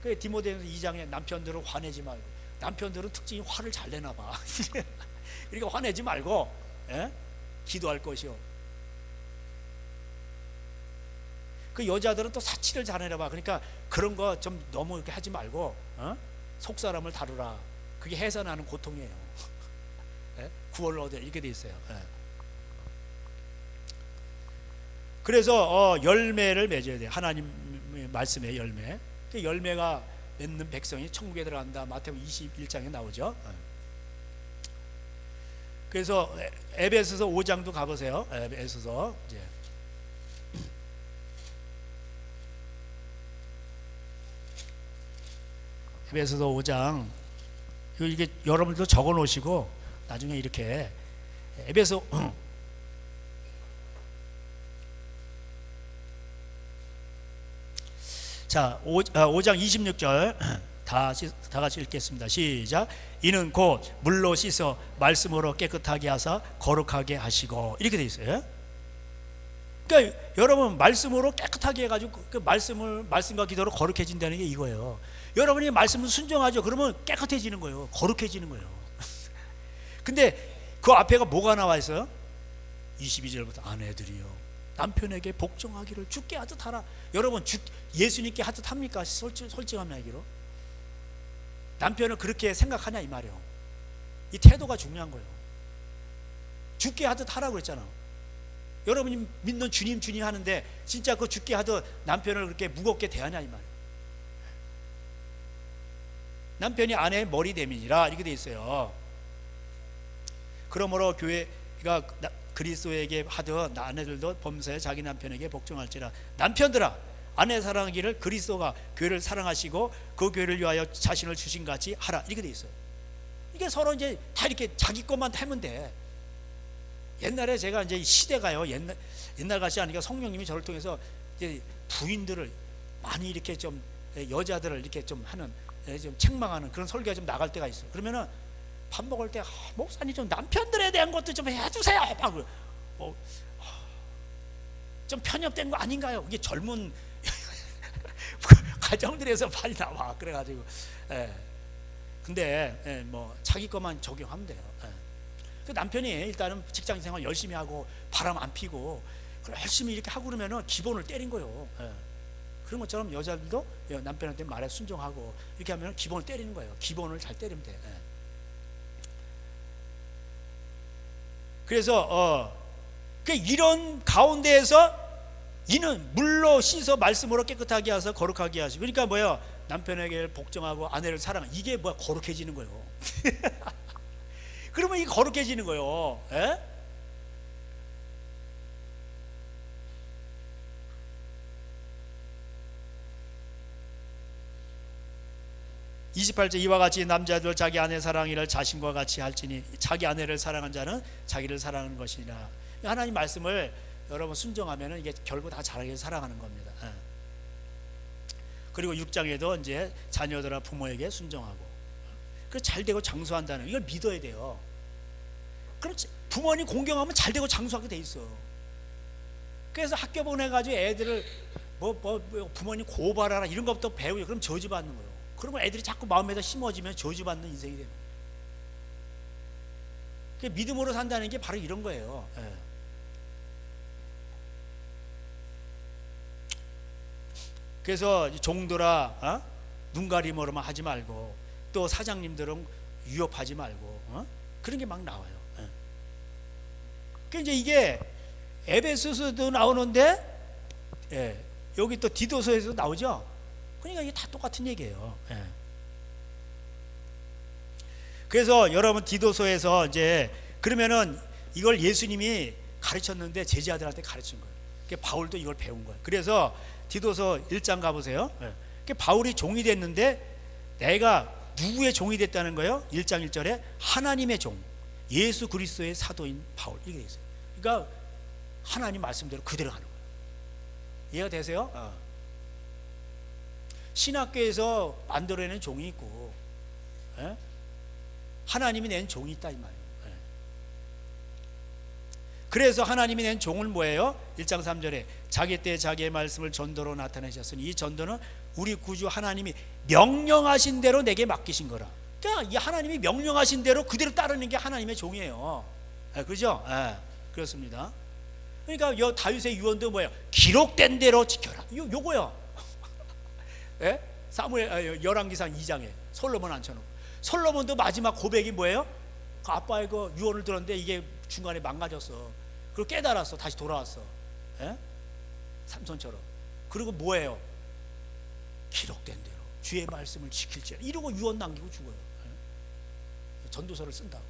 그 디모데전서 2장에 남편들은 화내지 말고, 남편들은 특징이 화를 잘 내나 봐. 그러니까 화내지 말고 기도할 것이요. 그 여자들은 또 사치를 잘해나 봐. 그러니까 그런 거 좀 너무 이렇게 하지 말고 속 사람을 다루라. 그게 해서나는 고통이에요. 구원을 얻어 이렇게 돼 있어요. 그래서 열매를 맺어야 돼요. 하나님 말씀의 열매. 그 열매가 맺는 백성이 천국에 들어간다. 마태복음 21장에 나오죠. 그래서 에베소서 5장도 가보세요. 에베소서 이제 에베소서 5장 이게 여러분도 적어 놓으시고 나중에 이렇게 에베소 자 5장 26절 다 같이 읽겠습니다. 시작. 이는 곧 물로 씻어 말씀으로 깨끗하게 하사 거룩하게 하시고 이렇게 돼 있어요. 그러니까 여러분 말씀으로 깨끗하게 해가지고 그 말씀과 기도로 거룩해진다는 게 이거예요. 여러분이 말씀을 순종하죠. 그러면 깨끗해지는 거예요. 거룩해지는 거예요. 근데 그 앞에가 뭐가 나와 있어요? 22절부터 아내들이요 남편에게 복종하기를 주께 하듯 하라. 여러분 예수님께 하듯 합니까? 솔직한 이야기로 남편은 그렇게 생각하냐 이 말이에요. 이 태도가 중요한 거예요. 주께 하듯 하라고 그랬잖아. 여러분이 믿는 주님 하는데 진짜 그 주께 하듯 남편을 그렇게 무겁게 대하냐 이 말이에요. 남편이 아내의 머리대민이라 이렇게 돼 있어요. 그러므로 교회가 그리스도에게 하듯 아내들도 범사에 자기 남편에게 복종할지라. 남편들아 아내 사랑하기를 그리스도가 교회를 사랑하시고 그 교회를 위하여 자신을 주신 같이 하라 이렇게 돼 있어요. 이게 서로 이제 다 이렇게 자기 것만 하면 돼. 옛날에 제가 이제 시대가요 옛날 같이 아니까 성령님이 저를 통해서 이제 부인들을 많이 이렇게 좀 여자들을 이렇게 좀 하는 좀 책망하는 그런 설교가 좀 나갈 때가 있어요. 그러면은 밥 먹을 때 목사님 좀 남편들에 대한 것도 좀 해주세요. 좀 편협된 거 아닌가요? 이게 젊은 가정들에서 많이 나와. 그래가지고 근데 뭐 자기 것만 적용하면 돼요. 그 남편이 일단은 직장 생활 열심히 하고 바람 안 피고 열심히 이렇게 하고 그러면은 기본을 때린 거예요. 그런 것처럼 여자들도 남편한테 말에 순종하고 이렇게 하면 기본을 때리는 거예요. 기본을 잘 때리면 돼. 그래서 이런 가운데에서 이는 물로 씻어 말씀으로 깨끗하게 하셔서 거룩하게 하시고, 그러니까 뭐야? 남편에게 복종하고 아내를 사랑하는 이게 뭐야? 거룩해지는 거예요. 그러면 이게 거룩해지는 거예요. 28절 이와 같이 남자들 자기 아내 사랑이를 자신과 같이 할지니 자기 아내를 사랑한 자는 자기를 사랑하는 것이니라. 하나님 말씀을 여러분 순종하면 이게 결국 다 자기를 사랑하는 겁니다. 그리고 6장에도 이제 자녀들아 부모에게 순종하고 그 잘 되고 장수한다는 이걸 믿어야 돼요. 그럼 부모님 공경하면 잘 되고 장수하게 돼 있어. 그래서 학교 보내가지고 애들을 뭐 부모님 고발하라 이런 것부터 배우고 그럼 저주받는 거예요. 그러면 애들이 자꾸 마음에다 심어지면 저주받는 인생이 되는 거예요. 그 믿음으로 산다는 게 바로 이런 거예요. 예. 그래서 종들아 눈 가리머로만 하지 말고 또 사장님들은 위협하지 말고 그런 게 막 나와요. 예. 그 이제 이게 에베소서도 나오는데 예, 여기 또 디도서에서 나오죠. 그러니까 이게 다 똑같은 얘기예요. 예. 그래서 여러분 디도서에서 이제 그러면은 이걸 예수님이 가르쳤는데 제자들한테 가르친 거예요. 그러니까 바울도 이걸 배운 거예요. 그래서 디도서 1장 가보세요. 예. 그러니까 바울이 종이 됐는데 내가 누구의 종이 됐다는 거예요? 1장 1절에 하나님의 종, 예수 그리스도의 사도인 바울 이게 있어요. 그러니까 하나님 말씀대로 그대로 하는 거예요. 이해가 되세요? 신학교에서 만들어낸 종이 있고 예? 하나님이 낸 종이 있다 이 말이에요. 예. 그래서 하나님이 낸 종은 뭐예요? 1장 3절에 자기 때 자기의 말씀을 전도로 나타내셨으니 이 전도는 우리 구주 하나님이 명령하신 대로 내게 맡기신 거라. 그러니까 이 하나님이 명령하신 대로 그대로 따르는 게 하나님의 종이에요. 예, 그렇죠? 예, 그렇습니다. 그러니까 여 다윗의 유언도 뭐예요? 기록된 대로 지켜라. 요거요. 예? 사무엘 열왕기상 2장에 솔로몬 앉혀놓고 솔로몬도 마지막 고백이 뭐예요? 그 아빠의 그 유언을 들었는데 이게 중간에 망가졌어. 그리고 깨달았어. 다시 돌아왔어. 예? 삼손처럼. 그리고 뭐예요? 기록된 대로 주의 말씀을 지킬지라 이러고 유언 남기고 죽어요. 예? 전도서를 쓴다고.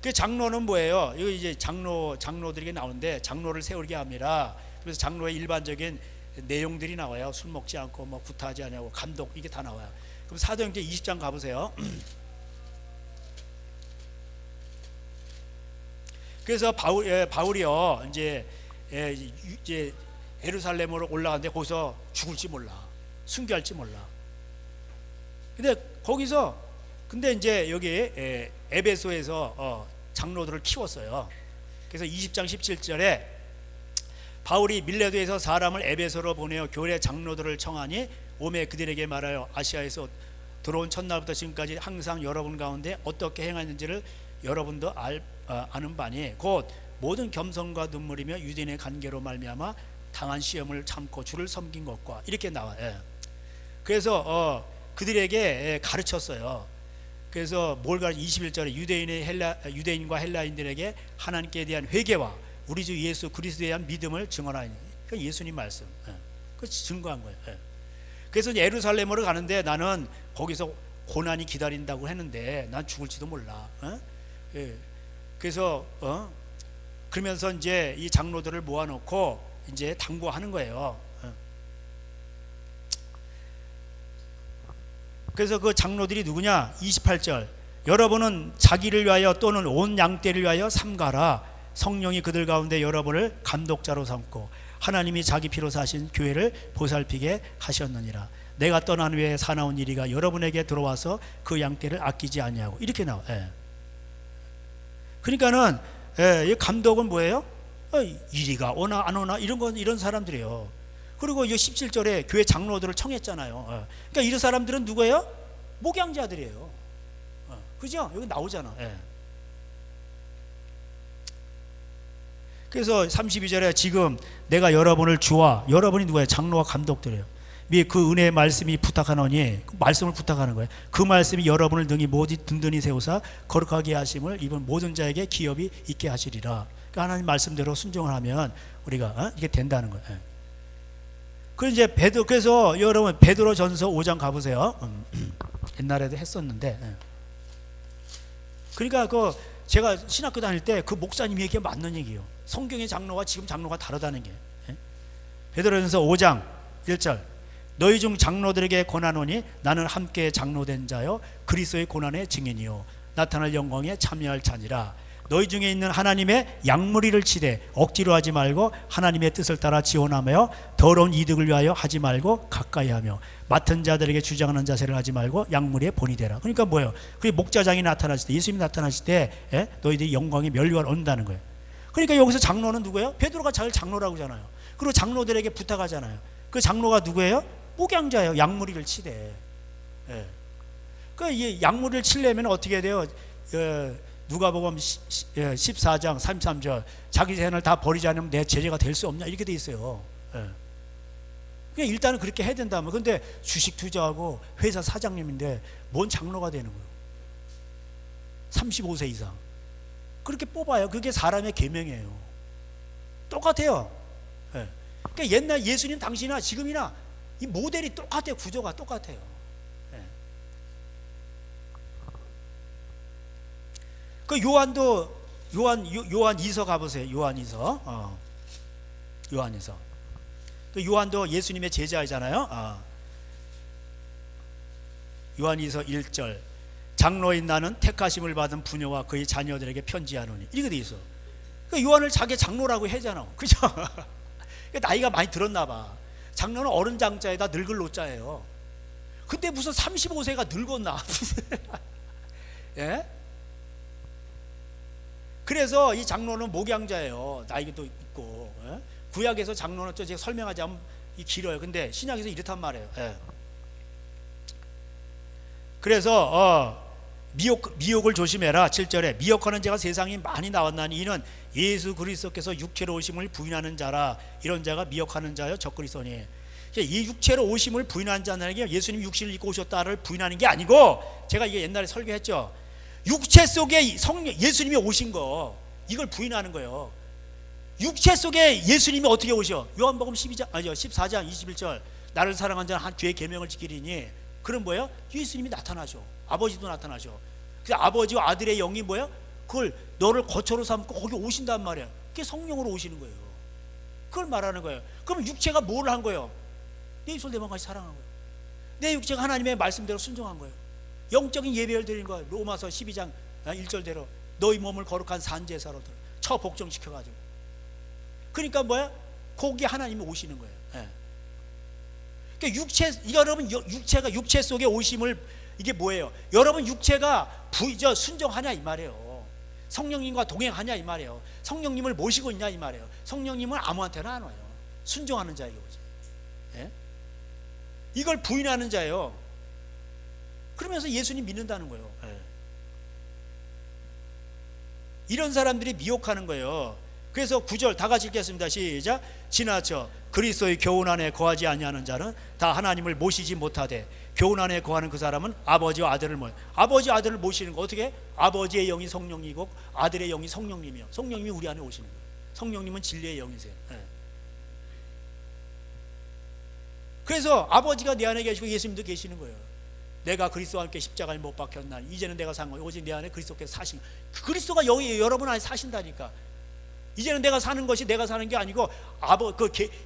그 장로는 뭐예요? 이거 이제 장로들에게 나오는데 장로를 세우게 합니다. 그래서 장로의 일반적인 내용들이 나와요. 술 먹지 않고 뭐 구타하지 않냐고 감독 이게 다 나와요. 그럼 사도행전 20장 가보세요. 그래서 바울이요 이제 예루살렘으로 올라가는데 거기서 죽을지 몰라, 순교할지 몰라. 근데 거기서 근데 이제 여기 에베소에서 장로들을 키웠어요. 그래서 20장 17절에 바울이 밀레도에서 사람을 에베소로 보내어 교회 장로들을 청하니 오매 그들에게 말하여 아시아에서 들어온 첫날부터 지금까지 항상 여러분 가운데 어떻게 행하는지를 여러분도 아는 바니 곧 모든 겸손과 눈물이며 유대인의 관계로 말미암아 당한 시험을 참고 주를 섬긴 것과 이렇게 나와요. 그래서 그들에게 가르쳤어요. 그래서 뭘 가르쳐 21절에 유대인과 헬라인들에게 하나님께 대한 회개와 우리 주 예수 그리스도에 대한 믿음을 증언하니 그 예수님 말씀 그 증거한 거예요. 그래서 예루살렘으로 가는데 나는 거기서 고난이 기다린다고 했는데 난 죽을지도 몰라. 그래서 그러면서 이제 이 장로들을 모아놓고 이제 당부하는 거예요. 그래서 그 장로들이 누구냐? 28절 여러분은 자기를 위하여 또는 온 양떼를 위하여 삼가라. 성령이 그들 가운데 여러분을 감독자로 삼고 하나님이 자기 피로 사신 교회를 보살피게 하셨느니라. 내가 떠난 후에 사나운 이리가 여러분에게 들어와서 그 양떼를 아끼지 아니하고 이렇게 나와. 그러니까는 이 감독은 뭐예요? 이리가 오나 안 오나 이런 사람들이에요. 그리고 이 17절에 교회 장로들을 청했잖아요. 그러니까 이런 사람들은 누구예요? 목양자들이에요. 그죠? 여기 나오잖아. 그래서 32절에 지금 내가 여러분을 주와 여러분이 누구예요? 장로와 감독들이에요. 그 은혜의 말씀이 부탁하노니 그 말씀을 부탁하는 거예요. 그 말씀이 여러분을 등이 모두 든든히 세우사 거룩하게 하심을 입은 모든 자에게 기업이 있게 하시리라. 그러니까 하나님 말씀대로 순종을 하면 우리가 이게 된다는 거예요. 그래서 여러분 베드로전서 5장 가보세요. 옛날에도 했었는데 그러니까 제가 신학교 다닐 때 그 목사님이 얘기가 맞는 얘기예요. 성경의 장로와 지금 장로가 다르다는 게. 베드로전서 5장 1절 너희 중 장로들에게 권하노니 나는 함께 장로된 자요 그리스도의 고난의 증인이요 나타날 영광에 참여할 자니라. 너희 중에 있는 하나님의 양무리를 치되 억지로 하지 말고 하나님의 뜻을 따라 지원하며 더러운 이득을 위하여 하지 말고 가까이 하며 맡은 자들에게 주장하는 자세를 하지 말고 양무리의 본이 되라. 그러니까 뭐예요? 그게 목자장이 나타나실 때, 예수님이 나타나실 때 너희들이 영광의 면류관 얻는다는 거예요. 그러니까 여기서 장로는 누구예요? 베드로가 자기를 장로라고 하잖아요. 그리고 장로들에게 부탁하잖아요. 그 장로가 누구예요? 목양자예요. 양무리를 치되. 그 양무리를 치려면 어떻게 돼요? 누가복음 14장 33절 자기 재산을 다 버리지 않으면 내 제자가 될 수 없냐 이렇게 돼 있어요. 그냥 일단은 그렇게 해야 된다면, 근데 주식 투자하고 회사 사장님인데 뭔 장로가 되는 거예요? 35세 이상 그렇게 뽑아요. 그게 사람의 계명이에요. 똑같아요. 그러니까 옛날 예수님 당시나 지금이나 이 모델이 똑같아요. 구조가 똑같아요. 그 요한도 요한 이서 가보세요. 요한 이서 그 요한도 예수님의 제자이잖아요. 요한 이서 1절 장로인 나는 택하심을 받은 부녀와 그의 자녀들에게 편지하노니 이렇게 돼 있어. 그 요한을 자기 장로라고 하잖아. 그죠? 나이가 많이 들었나 봐. 장로는 어른 장자에다 늙을 노자예요. 근데 무슨 35세가 늙었나? 예? 그래서 이 장로는 목양자예요. 나이도 있고. 구약에서 장로는 또 제가 설명하지 않으면 길어요. 근데 신약에서 이렇단 말이에요. 그래서 미혹을 조심해라. 7절에 미혹하는 자가 세상에 많이 나왔나니 이는 예수 그리스도께서 육체로 오심을 부인하는 자라. 이런 자가 미혹하는 자여 적그리스도니. 이 육체로 오심을 부인하는 자는 예수님 육신을 입고 오셨다를 부인하는 게 아니고, 제가 이게 옛날에 설교했죠. 육체 속에 성령 예수님이 오신 거, 이걸 부인하는 거예요. 육체 속에 예수님이 어떻게 오셔? 요한복음 14장 21절 나를 사랑한 자는 한 죄의 계명을 지키리니. 그럼 뭐예요? 예수님이 나타나셔. 아버지도 나타나셔. 그 아버지와 아들의 영이 뭐예요? 그걸 너를 거처로 삼고 거기 오신단 말이에요. 그게 성령으로 오시는 거예요. 그걸 말하는 거예요. 그럼 육체가 뭘 한 거예요? 내 입술 내 마음까지 사랑한 거예요. 내 육체가 하나님의 말씀대로 순종한 거예요. 영적인 예배를 드린 거예요. 로마서 12장 1절대로 너희 몸을 거룩한 산제사로 처 복종시켜가지고. 그러니까 뭐야? 거기 하나님이 오시는 거예요. 그러니까 여러분 육체 속에 오심을, 이게 뭐예요? 여러분 육체가 순종하냐 이 말이에요. 성령님과 동행하냐 이 말이에요. 성령님을 모시고 있냐 이 말이에요. 성령님은 아무한테나 안 와요. 순종하는 자에게 오지. 이걸 부인하는 자예요. 그러면서 예수님 믿는다는 거예요. 이런 사람들이 미혹하는 거예요. 그래서 9절 다 같이 읽겠습니다. 시작. 지나쳐 그리스도의 교훈 안에 거하지 아니하는 자는 다 하나님을 모시지 못하되 교훈 안에 거하는 그 사람은 아버지와 아들을 모시는 거. 어떻게? 아버지의 영이 성령이고 아들의 영이 성령님이요. 성령님이 우리 안에 오시는 거예요. 성령님은 진리의 영이세요. 그래서 아버지가 내 안에 계시고 예수님도 계시는 거예요. 내가 그리스도와 함께 십자가에 못 박혔나니 이제는 내가 산 거예요. 오직 내 안에 그리스도께서 사신, 그리스도가 여러분 안에 사신다니까. 이제는 내가 사는 것이 내가 사는 게 아니고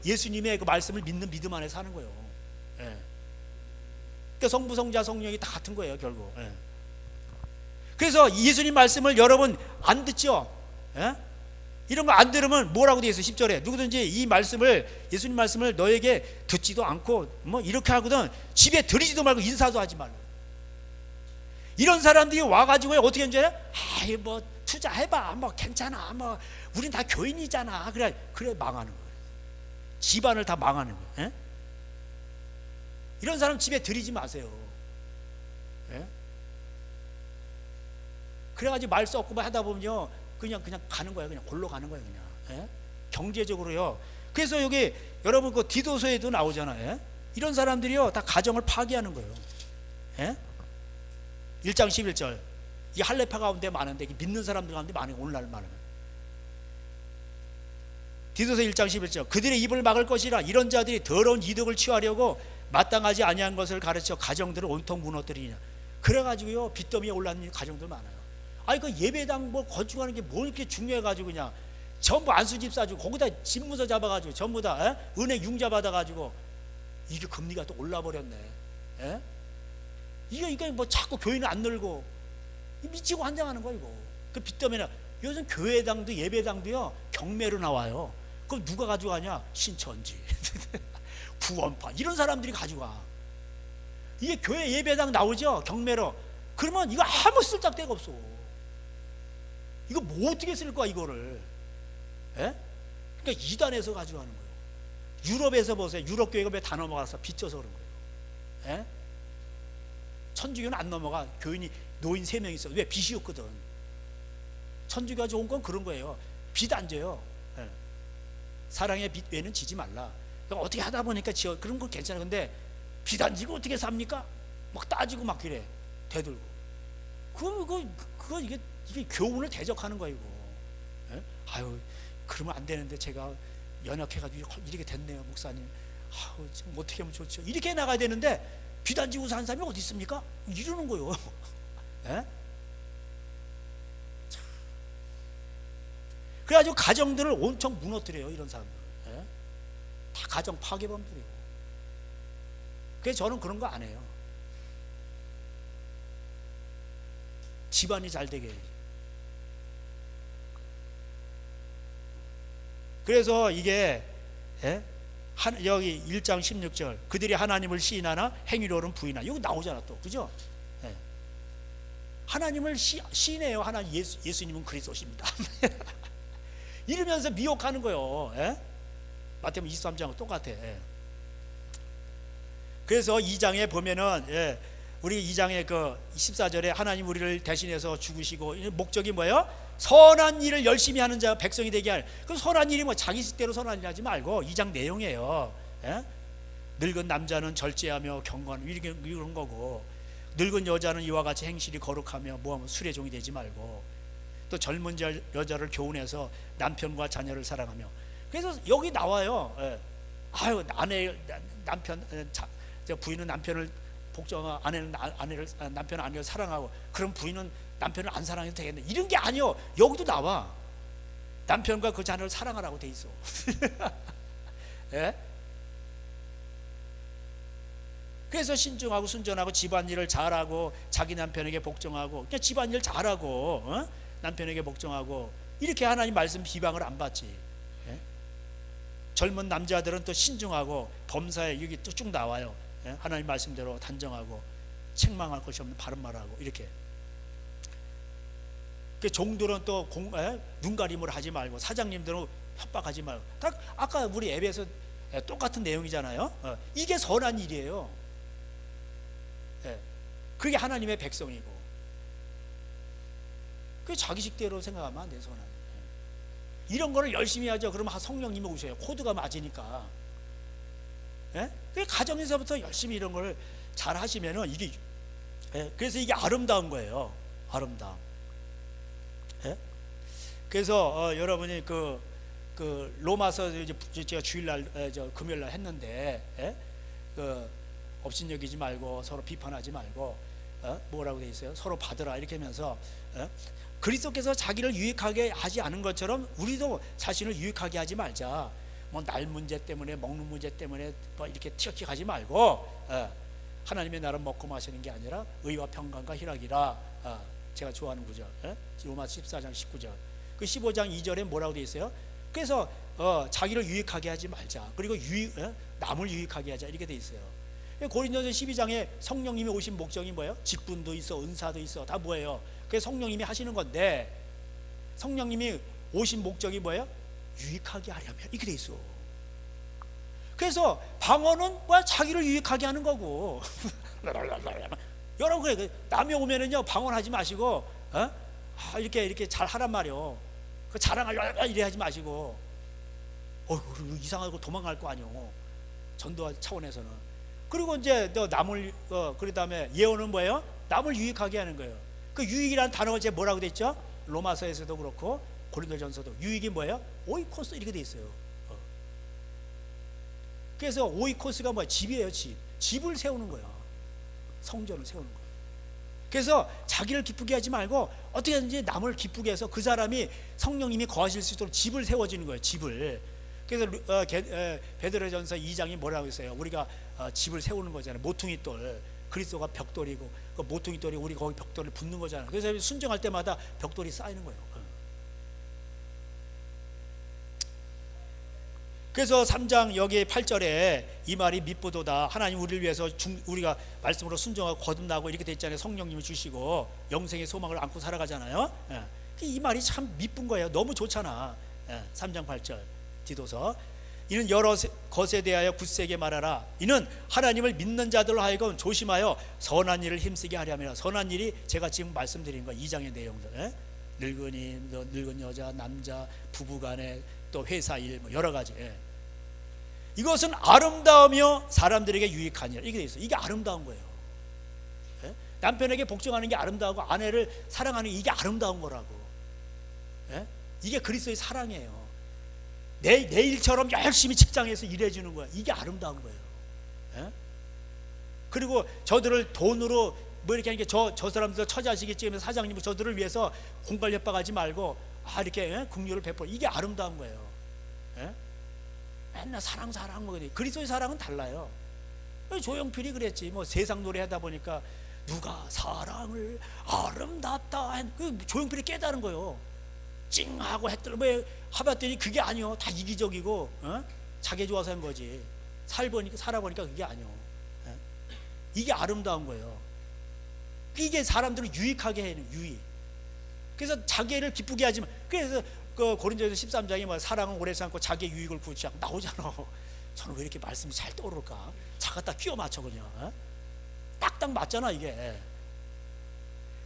예수님의 그 말씀을 믿는 믿음 안에 사는 거예요. 그러니까 성부, 성자, 성령이 다 같은 거예요, 결국. 그래서 예수님 말씀을 여러분 안 듣죠? 이런 거 안 들으면 뭐라고 되어 있어요? 10절에 누구든지 이 말씀을, 예수님 말씀을 너에게 듣지도 않고 뭐 이렇게 하거든 집에 들이지도 말고 인사도 하지 말라. 이런 사람들이 와가지고 어떻게 하는지 알아요? 아이 뭐 투자해봐, 뭐 괜찮아, 뭐 우린 다 교인이잖아. 그래 망하는 거예요. 집안을 다 망하는 거예요. 이런 사람 집에 들이지 마세요. 그래가지고 말 썩고 하다 보면요 그냥 가는 거예요. 그냥 골로 가는 거예요. 그냥 경제적으로요. 그래서 여기 여러분 그 디도서에도 나오잖아요. 이런 사람들이요 다 가정을 파괴하는 거예요. 1장 11절 이 할례파 가운데 많은데 믿는 사람들 가운데 많은 오늘날 많은 디도서 1장 11절 그들의 입을 막을 것이라. 이런 자들이 더러운 이득을 취하려고 마땅하지 아니한 것을 가르쳐 가정들을 온통 무너뜨리냐. 그래가지고요 빚더미에 올라는 가정들 많아요. 아니 그 예배당 뭐 건축하는 게 뭐 이렇게 중요해가지고 그냥 전부 안수집 사주고 거기다 집무서 잡아가지고 전부 다 은행 융자 받아가지고 이게 금리가 또 올라버렸네. 이게 뭐 자꾸 교인을 안 늘고 미치고 환장하는 거야 이거. 그 빚더미는 요즘 교회당도 예배당도요 경매로 나와요. 그럼 누가 가져가냐? 신천지, 구원파 이런 사람들이 가져가. 이게 교회 예배당 나오죠 경매로. 그러면 이거 아무 쓸데가 없어. 이거 뭐 어떻게 쓸 거야 이거를? 예? 그러니까 이단에서 가져가는 거예요. 유럽에서 보세요. 유럽 교회가 왜 다 넘어가서 빚져서 그런 거예요. 예? 천주교는 안 넘어가. 교인이 노인 3명 있어. 왜? 빚이 없거든. 천주교가 좋은 건 그런 거예요. 빚 안 져요. 예. 사랑의 빚 외에는 지지 말라. 그러니까 어떻게 하다 보니까 지어. 그런 건 괜찮아. 근데 빚 안 지고 어떻게 삽니까? 막 따지고 막 그래. 대들고. 그거 이게 교훈을 대적하는 거예요. 이거. 예? 아유 그러면 안 되는데 제가 연약해가지고 이렇게 됐네요 목사님. 아유 지금 어떻게 하면 좋죠? 이렇게 나가야 되는데 빚 안 지고 사는 사람이 어디 있습니까? 이러는 거예요. 예? 그래가지고 가정들을 엄청 무너뜨려요 이런 사람들. 예? 다 가정 파괴범들이고. 그래서 저는 그런 거 안 해요. 집안이 잘 되게 해야지. 그래서 이게 여기 1장 16절 그들이 하나님을 시인하나 행위로는 부인하나 여기 나오잖아 또 그죠? 예. 하나님을 시인해요. 하나님 예수님은 그리스도십니다. 이러면서 미혹하는 거예요. 예? 마태복음 23장과 똑같아. 예. 그래서 2장에 보면은 우리 2장의 그 14절에 하나님 우리를 대신해서 죽으시고 목적이 뭐예요? 선한 일을 열심히 하는 자 백성이 되게 할. 그 선한 일이 뭐 자기 식대로 선한 일 하지 말고 2장 내용이에요. 예? 늙은 남자는 절제하며 경건 이런 거고, 늙은 여자는 이와 같이 행실이 거룩하며 뭐하면 술의 종이 되지 말고, 또 젊은 여자를 교훈해서 남편과 자녀를 사랑하며. 그래서 여기 나와요. 예. 아유 부인은 남편을 복종하고 남편은 아내를 사랑하고, 그럼 부인은 남편을 안 사랑해도 되겠네 이런 게 아니요. 여기도 나와. 남편과 그 자녀를 사랑하라고 돼 있어. 예? 그래서 신중하고 순전하고 집안일을 잘하고 자기 남편에게 복종하고, 그냥 집안일 잘하고 남편에게 복종하고, 이렇게 하나님 말씀 비방을 안 받지. 예? 젊은 남자들은 또 신중하고 범사에 여기 또 쭉 나와요. 예? 하나님 말씀대로 단정하고 책망할 것이 없는 바른 말하고 이렇게. 종들은 또 눈가림을 하지 말고, 사장님들은 협박하지 말고. 딱 아까 우리 앱에서 똑같은 내용이잖아요. 이게 선한 일이에요. 그게 하나님의 백성이고, 그게 자기식대로 생각하면 안 돼. 선한 일. 이런 거를 열심히 하죠. 그러면 성령님이 오셔요. 코드가 맞으니까. 그 가정에서부터 열심히 이런 걸 잘 하시면은 이게, 그래서 이게 아름다운 거예요. 아름다움. 그래서 여러분이 그 로마서 이제 제가 주일날 금요일날 했는데, 그 업신여기지 말고 서로 비판하지 말고 뭐라고 돼 있어요? 서로 받으라 이렇게 하면서 그리스도께서 자기를 유익하게 하지 않은 것처럼 우리도 자신을 유익하게 하지 말자. 뭐 날 문제 때문에 먹는 문제 때문에 뭐 이렇게 티격히 가지 말고 하나님의 나라 먹고 마시는 게 아니라 의와 평강과 희락이라. 제가 좋아하는 구절, 로마서 14장 19절. 그 15장 2절에 뭐라고 되어 있어요? 그래서 자기를 유익하게 하지 말자. 그리고 남을 유익하게 하자 이렇게 되어 있어요. 고린도서 12장에 성령님이 오신 목적이 뭐예요? 직분도 있어, 은사도 있어, 다 뭐예요? 그래서 성령님이 하시는 건데, 성령님이 오신 목적이 뭐예요? 유익하게 하려면 이렇게 돼 있어. 그래서 방언은 자기를 유익하게 하는 거고. 여러분, 그래 남이 오면은요 방언하지 마시고 이렇게 잘 하란 말이요. 그 자랑하려고 이래 하지 마시고, 이상하고 도망갈 거 아니오. 전도 차원에서는. 그리고 이제 너 남을 그 다음에 예언은 뭐예요? 남을 유익하게 하는 거예요. 그 유익이라는 단어가 이제 뭐라고 돼 있죠? 로마서에서도 그렇고 고린도전서도. 유익이 뭐예요? 오이코스 이렇게 돼 있어요. 그래서 오이코스가 뭐야? 집이에요. 집을 세우는 거야. 성전을 세우는 거야. 그래서 자기를 기쁘게 하지 말고 어떻게 하든지 남을 기쁘게 해서 그 사람이 성령님이 거하실 수 있도록 집을 세워주는 거예요. 집을. 그래서 베드로전서 2장이 뭐라고 했어요? 우리가 집을 세우는 거잖아요. 모퉁이 돌. 그리스도가 벽돌이고 그 모퉁이 돌이 우리 거기 벽돌을 붙는 거잖아요. 그래서 순종할 때마다 벽돌이 쌓이는 거예요. 그래서 3장 여기 8절에 이 말이 미쁘도다. 하나님 우리를 위해서 우리가 말씀으로 순종하고 거듭나고 이렇게 돼 있잖아요. 성령님을 주시고 영생의 소망을 안고 살아가잖아요. 이 말이 참 미쁜 거예요. 너무 좋잖아. 3장 8절 디도서. 이는 여러 것에 대하여 굳세게 말하라. 이는 하나님을 믿는 자들로 하여금 조심하여 선한 일을 힘쓰게 하려 함이라. 선한 일이 제가 지금 말씀드린 거 2장의 내용들. 늙은 여자, 남자, 부부간에 또 회사 일, 뭐 여러 가지. 이것은 아름다우며 사람들에게 유익하니라. 이게 돼 있어. 이게 아름다운 거예요. 남편에게 복종하는 게 아름다우고 아내를 사랑하는 게 이게 아름다운 거라고. 이게 그리스도의 사랑이에요. 내 일처럼 열심히 직장에서 일해주는 거야. 이게 아름다운 거예요. 그리고 저들을 돈으로 뭐 이렇게 하니까 저 사람들 처자식이 찍으면서 사장님은 저들을 위해서 공갈 협박하지 말고 이렇게 긍휼을 베풀어. 이게 아름다운 거예요. 맨날 사랑 뭐 그리스도의 사랑은 달라요. 조용필이 그랬지. 뭐 세상 노래 하다 보니까 누가 사랑을 아름답다 그 조용필이 깨달은 거예요. 찡하고 했더니 뭐 하봤더니 그게 아니요. 다 이기적이고 자기 좋아서 한 거지. 살아보니까 그게 아니요. 이게 아름다운 거예요. 이게 사람들을 유익하게 해는 유익. 그래서 자기를 기쁘게 하지만, 그래서 그 고린도전서 13장에 뭐 사랑은 오래 참고 자기의 유익을 구치 않고 나오잖아. 저는 왜 이렇게 말씀이 잘 떠오를까? 자 갖다 끼워 맞춰 그냥. 딱딱 맞잖아 이게.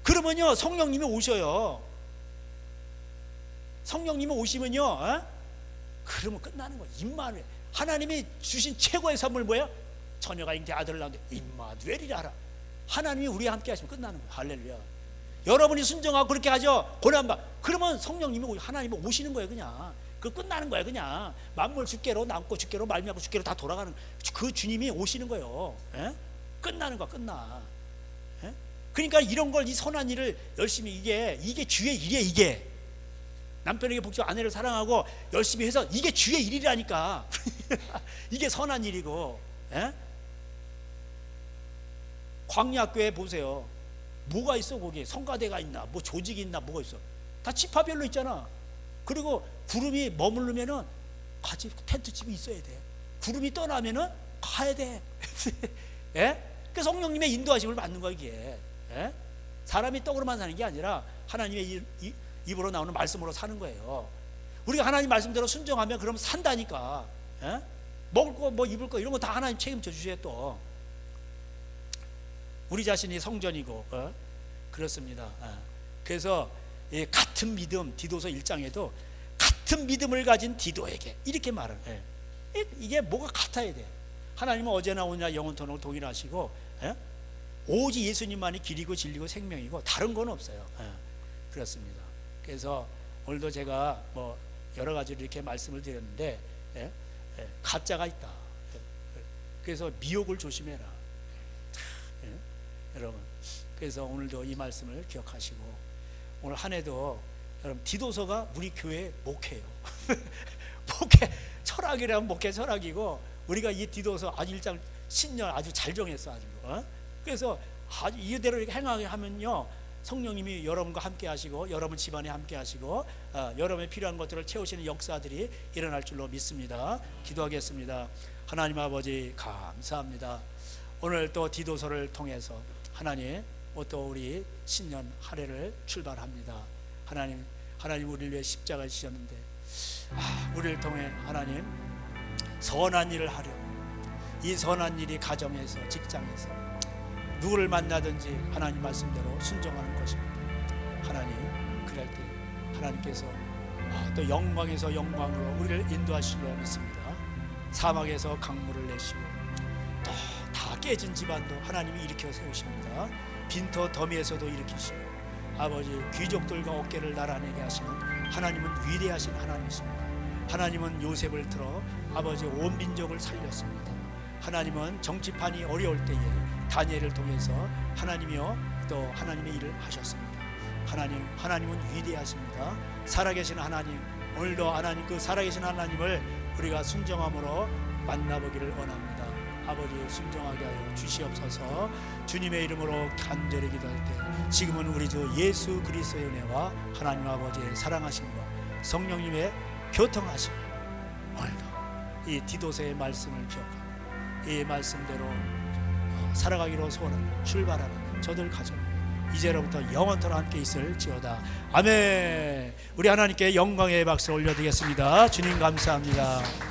그러면요 성령님이 오셔요. 성령님이 오시면요, 그러면 끝나는 거야. 임마누엘. 하나님이 주신 최고의 선물 뭐예요? 처녀가 잉태 아들을 낳는데 임마누엘이라 하라. 하나님이 우리와 함께 하시면 끝나는 거야. 할렐루야. 여러분이 순종하고 그렇게 하죠. 고난받. 그러면 성령님이 하나님이 오시는 거예요. 그냥 그 끝나는 거예요. 그냥 만물 주께로 남고 주께로 말미암고 주께로 다 돌아가는 그 주님이 오시는 거예요. 끝나는 거야. 끝나. 그러니까 이런 걸, 이 선한 일을 열심히, 이게 주의 일이에요. 이게 남편에게 복종, 아내를 사랑하고 열심히 해서 이게 주의 일이라니까. 이게 선한 일이고. 광야교회 보세요. 뭐가 있어 거기에? 성가대가 있나? 뭐 조직이 있나? 뭐가 있어? 다 지파별로 있잖아. 그리고 구름이 머무르면은 같이 텐트집이 있어야 돼. 구름이 떠나면은 가야 돼. 그 성령님의 인도하심을 받는 거야 이게. 사람이 떡으로만 사는 게 아니라 하나님의 입으로 나오는 말씀으로 사는 거예요. 우리가 하나님 말씀대로 순종하면 그럼 산다니까. 먹을 거, 뭐 입을 거 이런 거 다 하나님 책임져 주셔야 또. 우리 자신이 성전이고 그렇습니다. 그래서 같은 믿음, 디도서 1장에도 같은 믿음을 가진 디도에게 이렇게 말을 해. 이게 뭐가 같아야 돼. 하나님은 어제나 오늘나 영원토록 동일하시고 오직 예수님만이 길이고 진리고 생명이고 다른 건 없어요. 그렇습니다. 그래서 오늘도 제가 뭐 여러 가지로 이렇게 말씀을 드렸는데 가짜가 있다. 그래서 미혹을 조심해라. 여러분, 그래서 오늘도 이 말씀을 기억하시고 오늘 한 해도 여러분 디도서가 우리 교회 목회예요. 목회 철학이라면 목회 철학이고 우리가 이 디도서 아주 1장 신년 아주 잘 정했어 아주. 그래서 아주 이대로 이렇게 행하게 하면요 성령님이 여러분과 함께 하시고 여러분 집안에 함께 하시고 여러분의 필요한 것들을 채우시는 역사들이 일어날 줄로 믿습니다. 기도하겠습니다. 하나님 아버지 감사합니다. 오늘 또 디도서를 통해서 하나님 또 우리 신년 한 해를 출발합니다. 하나님 우리를 위해 십자가를 지셨는데 우리를 통해 하나님 선한 일을 하려, 이 선한 일이 가정에서 직장에서 누구를 만나든지 하나님 말씀대로 순종하는 것입니다. 하나님 그럴 때 하나님께서 또 영광에서 영광으로 우리를 인도하실 줄 믿습니다. 사막에서 강물을 내시고 또 다 깨진 집안도 하나님이 일으켜 세우십니다. 빈터 더미에서도 일으키시고 아버지 귀족들과 어깨를 나란하게 하시는 하나님은 위대하신 하나님이십니다. 하나님은 요셉을 들어 아버지 온 민족을 살렸습니다. 하나님은 정치판이 어려울 때에 다니엘을 통해서 하나님이요 또 하나님의 일을 하셨습니다. 하나님은 위대하십니다. 살아계신 하나님, 오늘도 하나님 그 살아계신 하나님을 우리가 순종함으로 만나보기를 원합니다. 아버지 순종하게 하여 주시옵소서. 주님의 이름으로 간절히 기도할 때 지금은 우리 주 예수 그리스도의 은혜와 하나님 아버지의 사랑하심과 성령님의 교통하심 오늘도 이 디도서의 말씀을 기억하고 이 말씀대로 살아가기로 소원하는 출발하는 저들 가정 이제로부터 영원토록 함께 있을지어다. 아멘. 우리 하나님께 영광의 박수를 올려드리겠습니다. 주님 감사합니다.